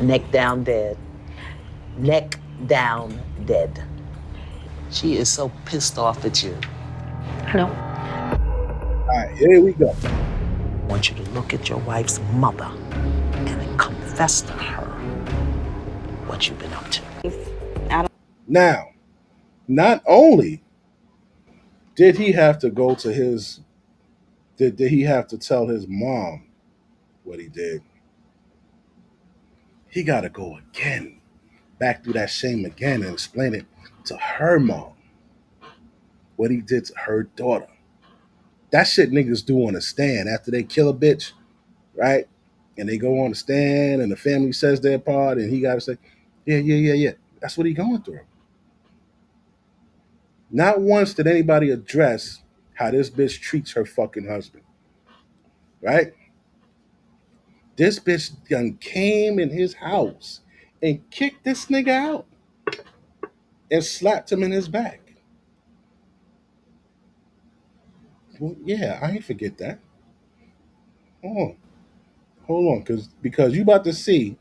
Neck down dead. Neck down dead. She is so pissed off at you. I know. All right, here we go. I want you to look at your wife's mother and confess to her what you've been up to. Now, not only Did he have to go to his? Did he have to tell his mom what he did? He got to go again, back through that shame again, and explain it to her mom what he did to her daughter. That shit niggas do on a stand after they kill a bitch, right? And they go on the stand, and the family says their part, and he got to say, "Yeah, yeah, yeah, yeah." That's what he going through. Not once did anybody address how this bitch treats her fucking husband, right? This bitch done came in his house and kicked this nigga out and slapped him in his back. Well, yeah, I ain't forget that. Hold on, hold on, because you about to see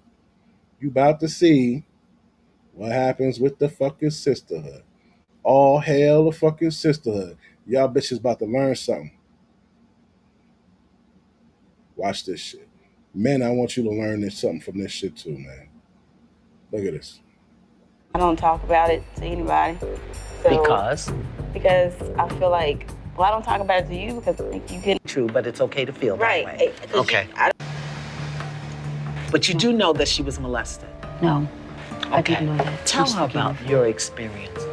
what happens with the fucking sisterhood. All hail the fucking sisterhood. Y'all bitches about to learn something. Watch this shit. Men, I want you to learn this something from this shit too, man. Look at this. I don't talk about it to anybody. So, because I feel like, well, I don't talk about it to you because I think you can. True, but it's okay to feel Right. that way. Okay. But you do know that she was molested. No, I Okay. didn't know that. Tell Please her forgive about me. your experience.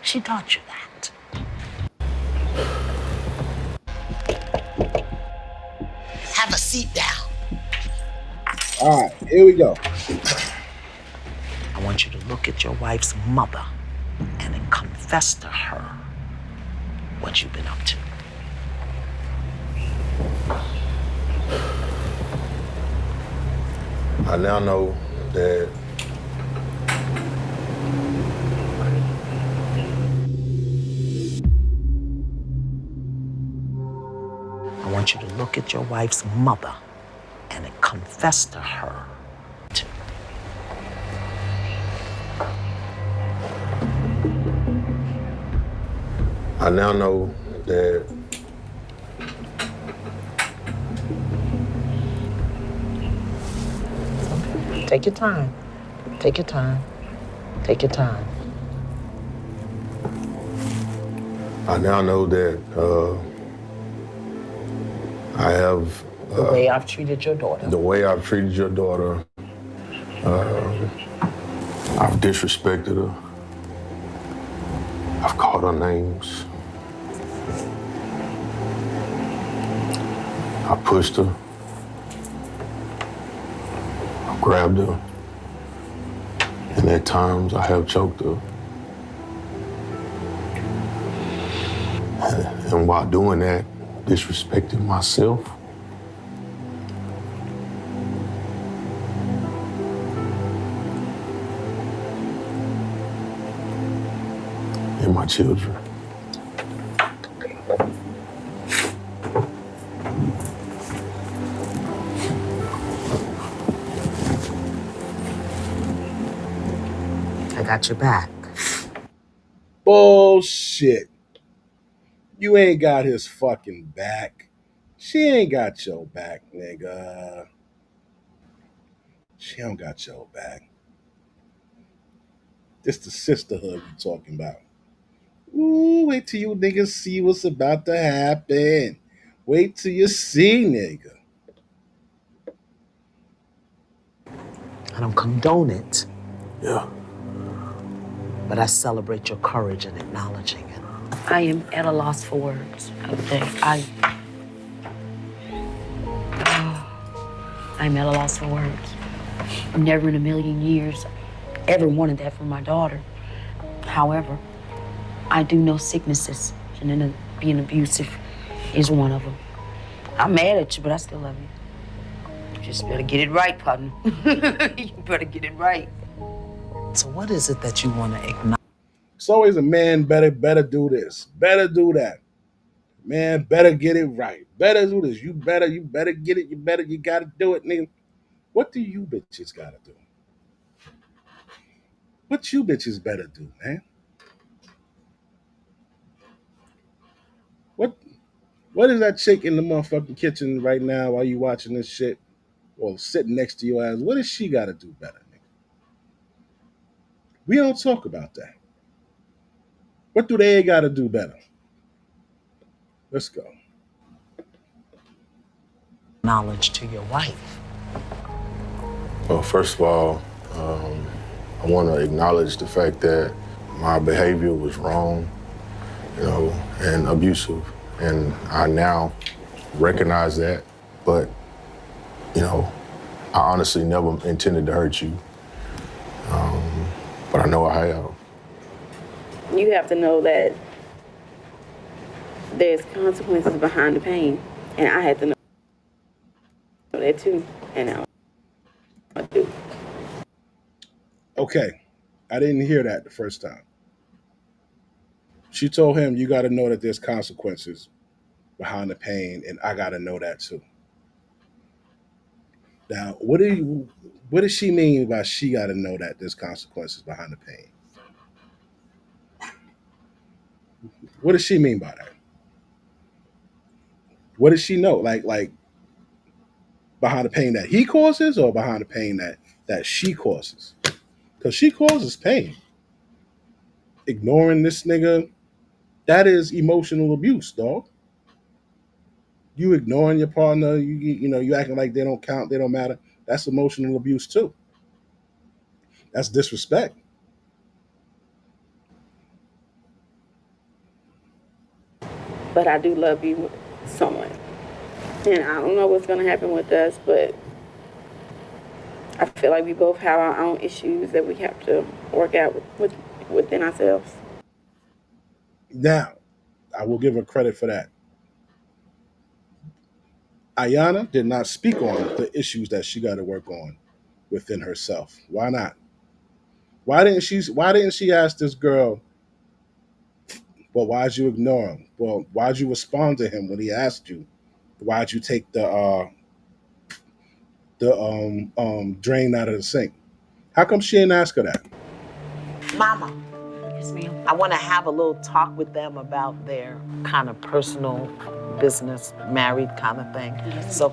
She taught you that. Have a seat down. All right, here we go. I want you to look at your wife's mother and then confess to her what you've been up to. I now know that I want you to look at your wife's mother and then confess to her. I now know that Take your time. Take your time. Take your time. I now know that I have The way I've treated your daughter. the way I've treated your daughter. I've disrespected her. I've called her names. I pushed her. I grabbed her. And at times I have choked her. And while doing that, disrespected myself. And my children. I got your back. Bullshit. You ain't got his fucking back. She ain't got your back, nigga. She don't got your back. This the sisterhood we talking about. Ooh, wait till you niggas see what's about to happen. Wait till you see, nigga. I don't condone it, Yeah. but I celebrate your courage in acknowledging it. I am at a loss for words. I'm at a loss for words. Never in a million years ever wanted that for my daughter. However, I do know sicknesses, and then being abusive is one of them. I'm mad at you, but I still love you. You just better get it right, partner. You better get it right. So what is it that you want to acknowledge? It's always a man better do this, better do that. Man, better get it right. Better do this. You better get it. You gotta do it, nigga. What do you bitches gotta do? What you bitches better do, man? What what is that chick in the motherfucking kitchen right now while you watching this shit? Or sitting next to your ass? What does she gotta do better, nigga? We don't talk about that. What do they got to do better? Let's go. Knowledge to your wife. Well, first of all, I want to acknowledge the fact that my behavior was wrong, and abusive. And I now recognize that, but, I honestly never intended to hurt you. But I know I have. You have to know that there's consequences behind the pain, and I had to know that too, and now I do. Okay, I didn't hear that the first time. She told him, "You got to know that there's consequences behind the pain, and I got to know that too." Now, what does she mean by she got to know that there's consequences behind the pain? What does she mean by that? What does she know? Like behind the pain that he causes, or behind the pain that she causes? Because she causes pain. Ignoring this nigga, that is emotional abuse, dog. You ignoring your partner, you acting like they don't count, they don't matter. That's emotional abuse too. That's disrespect. But I do love you so much, and I don't know what's gonna happen with us, but I feel like we both have our own issues that we have to work out within ourselves. Now, I will give her credit for that. Iyanla did not speak on the issues that she got to work on within herself. Why not? Why didn't she ask this girl, well, why'd you ignore him? Well, why'd you respond to him when he asked you? Why'd you take the drain out of the sink? How come she didn't ask her that? Mama, Yes, ma'am. I want to have a little talk with them about their kind of personal business, married kind of thing. Yes. So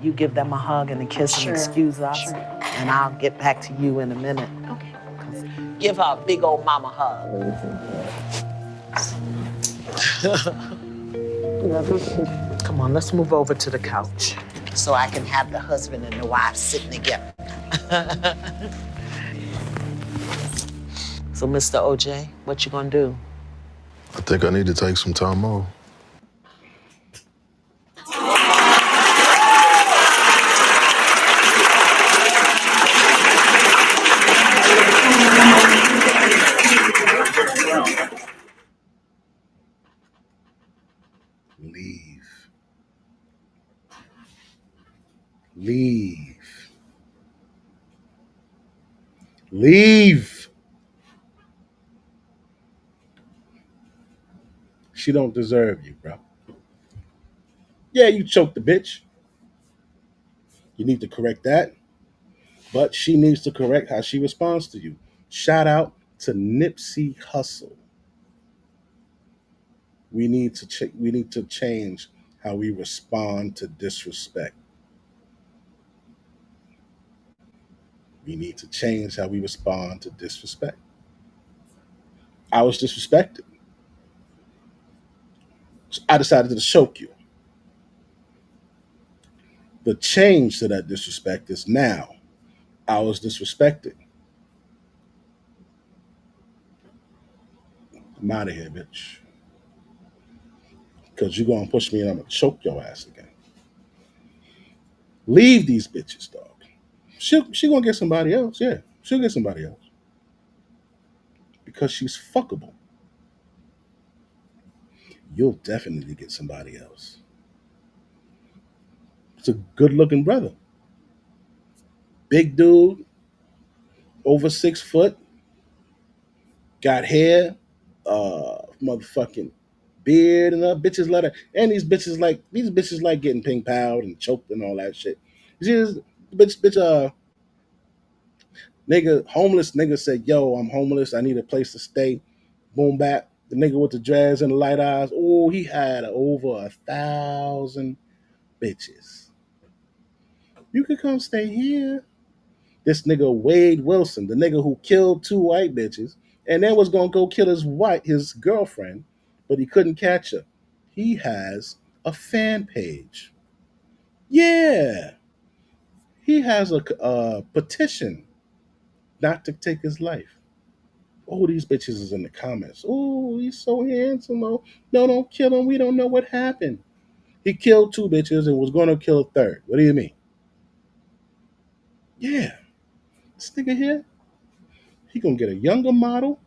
you give them a hug and a kiss Sure. and excuse us? Sure. And I'll get back to you in a minute. Okay. Give her a big old mama hug. Come on, let's move over to the couch so I can have the husband and the wife sitting together. So, Mr. OJ, what you gonna do? I think I need to take some time off. Leave. Leave. Leave. She don't deserve you, bro. Yeah, you choked the bitch. You need to correct that. But she needs to correct how she responds to you. Shout out to Nipsey Hussle. We need to change how we respond to disrespect. We need to change how we respond to disrespect. I was disrespected. So I decided to choke you. The change to that disrespect is now I was disrespected. I'm out of here, bitch. Because you're gonna push me and I'm gonna choke your ass again. Leave these bitches, dog. She gonna get somebody else. Yeah, she'll get somebody else because she's fuckable. You'll definitely get somebody else. It's a good-looking brother, big dude, over 6 foot, got hair, motherfucking beard and bitches let her. And these bitches like getting ping palled and choked and all that shit. You see this bitch, nigga, homeless nigga said, "Yo, I'm homeless. I need a place to stay." Boom bap. The nigga with the dreads and the light eyes. Oh, he had over 1,000 bitches. You could come stay here. This nigga Wade Wilson, the nigga who killed 2 white bitches and then was gonna go kill his wife, his girlfriend, but he couldn't catch her. He has a fan page. Yeah, he has a petition not to take his life. Oh, these bitches is in the comments. Oh, he's so handsome. Oh, no, don't kill him. We don't know what happened. He killed two bitches and was going to kill a third. What do you mean? Yeah, this nigga here, he gonna get a younger model,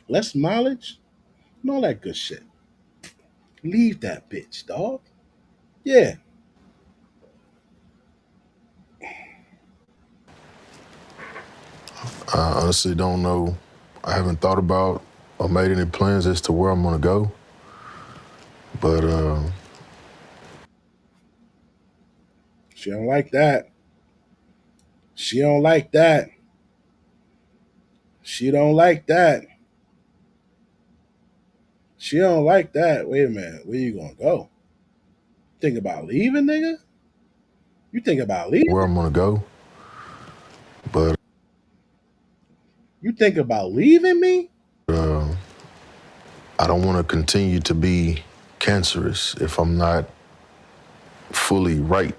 less mileage, and all that good shit. Leave that bitch, dog. Yeah. I honestly don't know. I haven't thought about or made any plans as to where I'm gonna go. But She don't like that. She don't like that. She don't like that. She don't like that. Wait a minute. Where you gonna go? Think about leaving, nigga? You think about where leaving? I'm gonna go. But You think about leaving me? uh, I don't want to continue to be cancerous if I'm not fully right.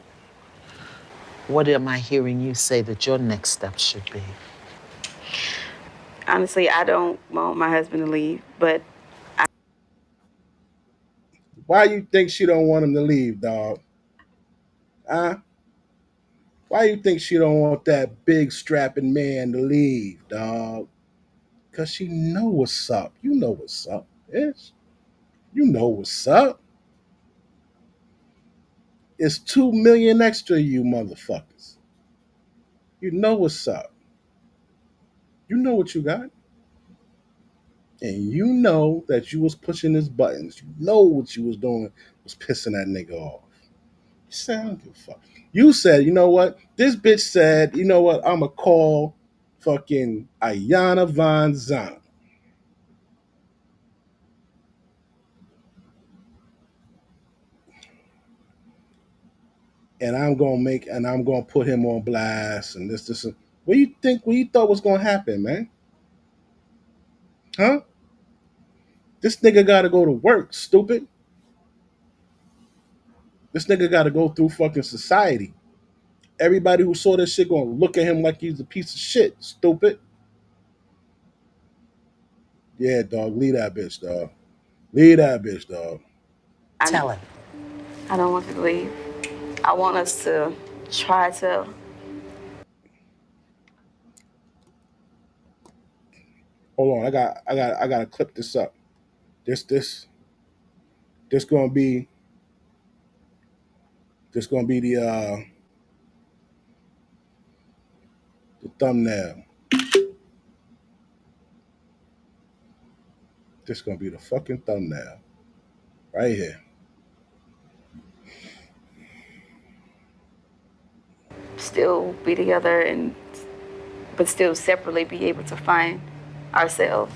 What am I hearing you say that your next step should be? Honestly, I don't want my husband to leave, but Why you think she don't want him to leave, dog? Huh? Why you think she don't want that big strapping man to leave, dog? Cause she know what's up. You know what's up, bitch. You know what's up. It's 2 million extra, you motherfuckers. You know what's up. You know what you got. And you know that you was pushing his buttons. You know what you was doing was pissing that nigga off. You said, I don't give a fuck. You said, you know what? This bitch said, you know what? I'ma call fucking Iyanla Van Zant. And I'm gonna put him on blast and this. And what you thought was gonna happen, man? Huh? This nigga gotta go to work, stupid. This nigga gotta go through fucking society. Everybody who saw this shit gonna look at him like he's a piece of shit, stupid. Yeah, dog, leave that bitch, dog. Leave that bitch, dog. Tell him. I don't want to leave. I want us to try to. Hold on, I gotta clip this up. This this gonna be this gonna be the thumbnail. This gonna be the fucking thumbnail. Right here. Still be together and but still separately be able to find ourselves.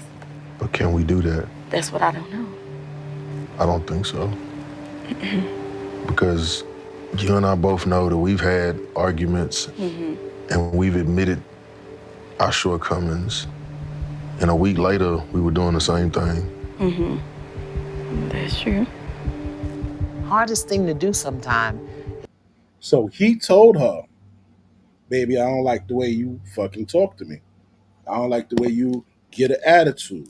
But can we do that? That's what I don't know. I don't think so. Because you and I both know that we've had arguments and we've admitted our shortcomings. And a week later, we were doing the same thing. That's true. Hardest thing to do sometime. So he told her, baby, I don't like the way you fucking talk to me. I don't like the way you get an attitude.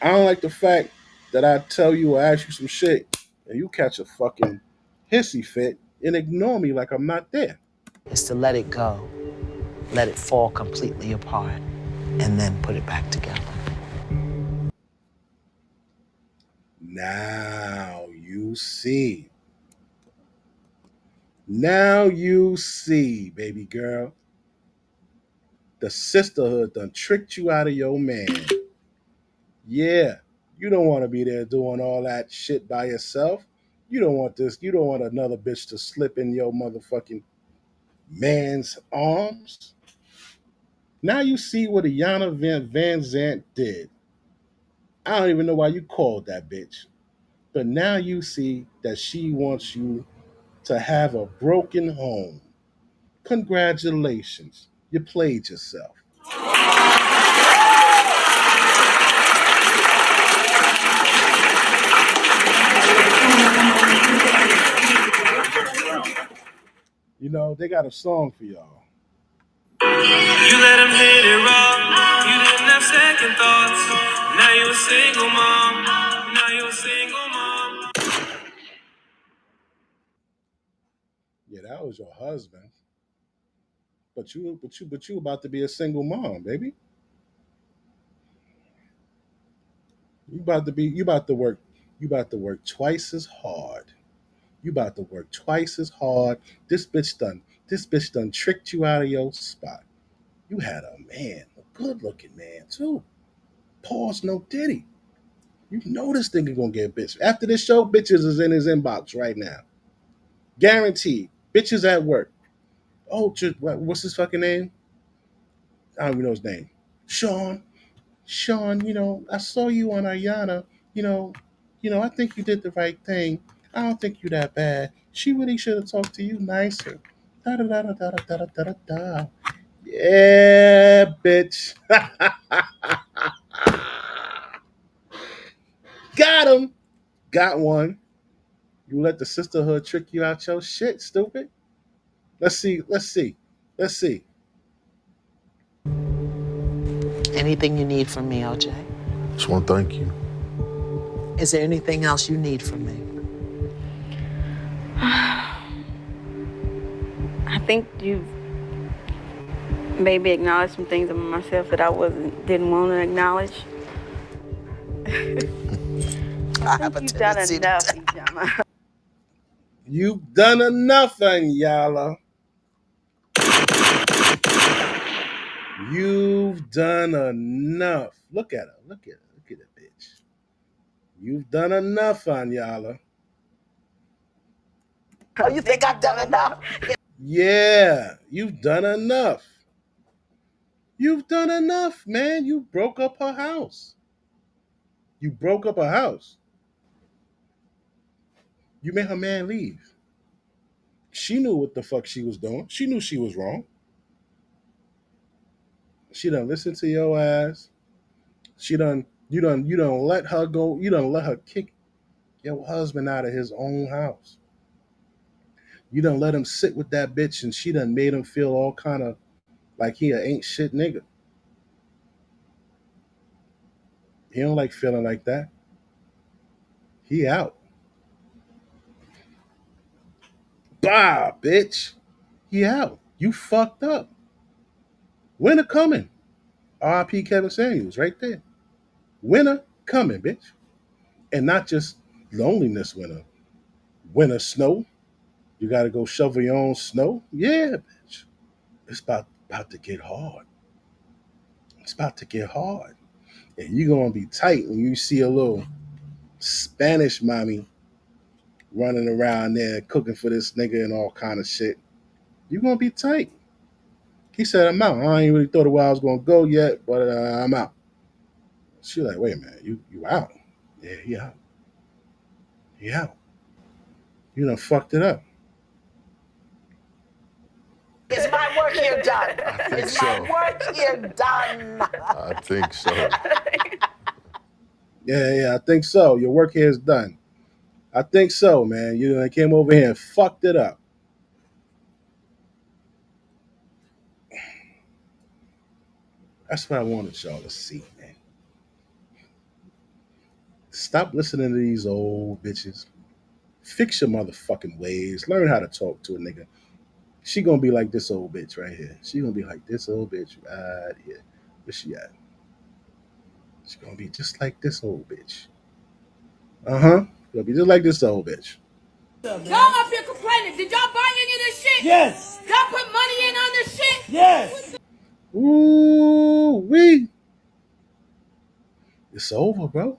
I don't like the fact that I tell you or ask you some shit and you catch a fucking hissy fit and ignore me like I'm not there. Is to let it go. Let it fall completely apart. And then put it back together. Now you see. Now you see, baby girl. The sisterhood done tricked you out of your man. Yeah, you don't want to be there doing all that shit by yourself. You don't want this. You don't want another bitch to slip in your motherfucking man's arms. Now you see what Iyanla Van Zant did. I don't even know why you called that bitch. But now you see that she wants you to have a broken home. Congratulations. You played yourself. they got a song for y'all. You let him hit it raw. You didn't have second thoughts. Now you a single mom. Now you a single mom. Yeah, that was your husband. But you about to be a single mom, baby. You about to work twice as hard. You about to work twice as hard. This bitch done tricked you out of your spot. You had a man, a good looking man too. Pause, no diddy. You know this nigga gonna get bitch. After this show, bitches is in his inbox right now. Guaranteed. Bitches at work. Oh, what's his fucking name? I don't even know his name. Sean. Sean, I saw you on Iyanla. You know, I think you did the right thing. I don't think you that bad. She really should have talked to you nicer. Da da da da da da da da da. Yeah, bitch. Got him. Got one. You let the sisterhood trick you out your shit, stupid. Let's see. Let's see. Let's see. Anything you need from me, OJ? Just want to thank you. Is there anything else you need from me? I think you maybe acknowledge some things about myself that I didn't want to acknowledge. I think you've done enough, Iyanla. You've done enough, Iyanla. You've done enough. Look at her. Look at her. Look at the bitch. You've done enough, Iyanla. Oh, you think I've done enough? Yeah, you've done enough. You've done enough, man. You broke up her house. You broke up her house. You made her man leave. She knew what the fuck she was doing. She knew she was wrong. She done listened to your ass. You done let her go. You done let her kick your husband out of his own house. You done let him sit with that bitch and she done made him feel all kind of like he a ain't shit nigga. He don't like feeling like that. He out. Bah, bitch. He out. You fucked up. Winter coming. R.I.P. Kevin Samuels right there. Winter coming, bitch. And not just loneliness winter. Winter snow. You gotta go shovel your own snow. Yeah, bitch. It's about to get hard. It's about to get hard. And you're gonna be tight when you see a little Spanish mommy running around there cooking for this nigga and all kind of shit. You're gonna be tight. He said, I'm out. I ain't really thought of where I was gonna go yet, but I'm out. She like, wait a minute, you out? Yeah, he out. He out. You done fucked it up. Is my work here done? I think Is so. my work here done? I think so. Yeah, I think so. Your work here is done. I think so, man. You done came over here and fucked it up. That's what I wanted y'all to see, man. Stop listening to these old bitches. Fix your motherfucking ways. Learn how to talk to a nigga. She gonna be like this old bitch right here. She gonna be like this old bitch right here. Where she at? She gonna be just like this old bitch. Gonna be just like this old bitch. Y'all up here complaining. Did y'all buy any of this shit? Yes. Y'all put money in on this shit? Yes. Ooh wee. It's over, bro.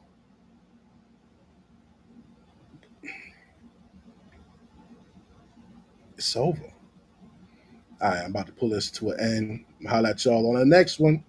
It's over. All right, I'm about to pull this to an end. I'll holler at y'all on the next one.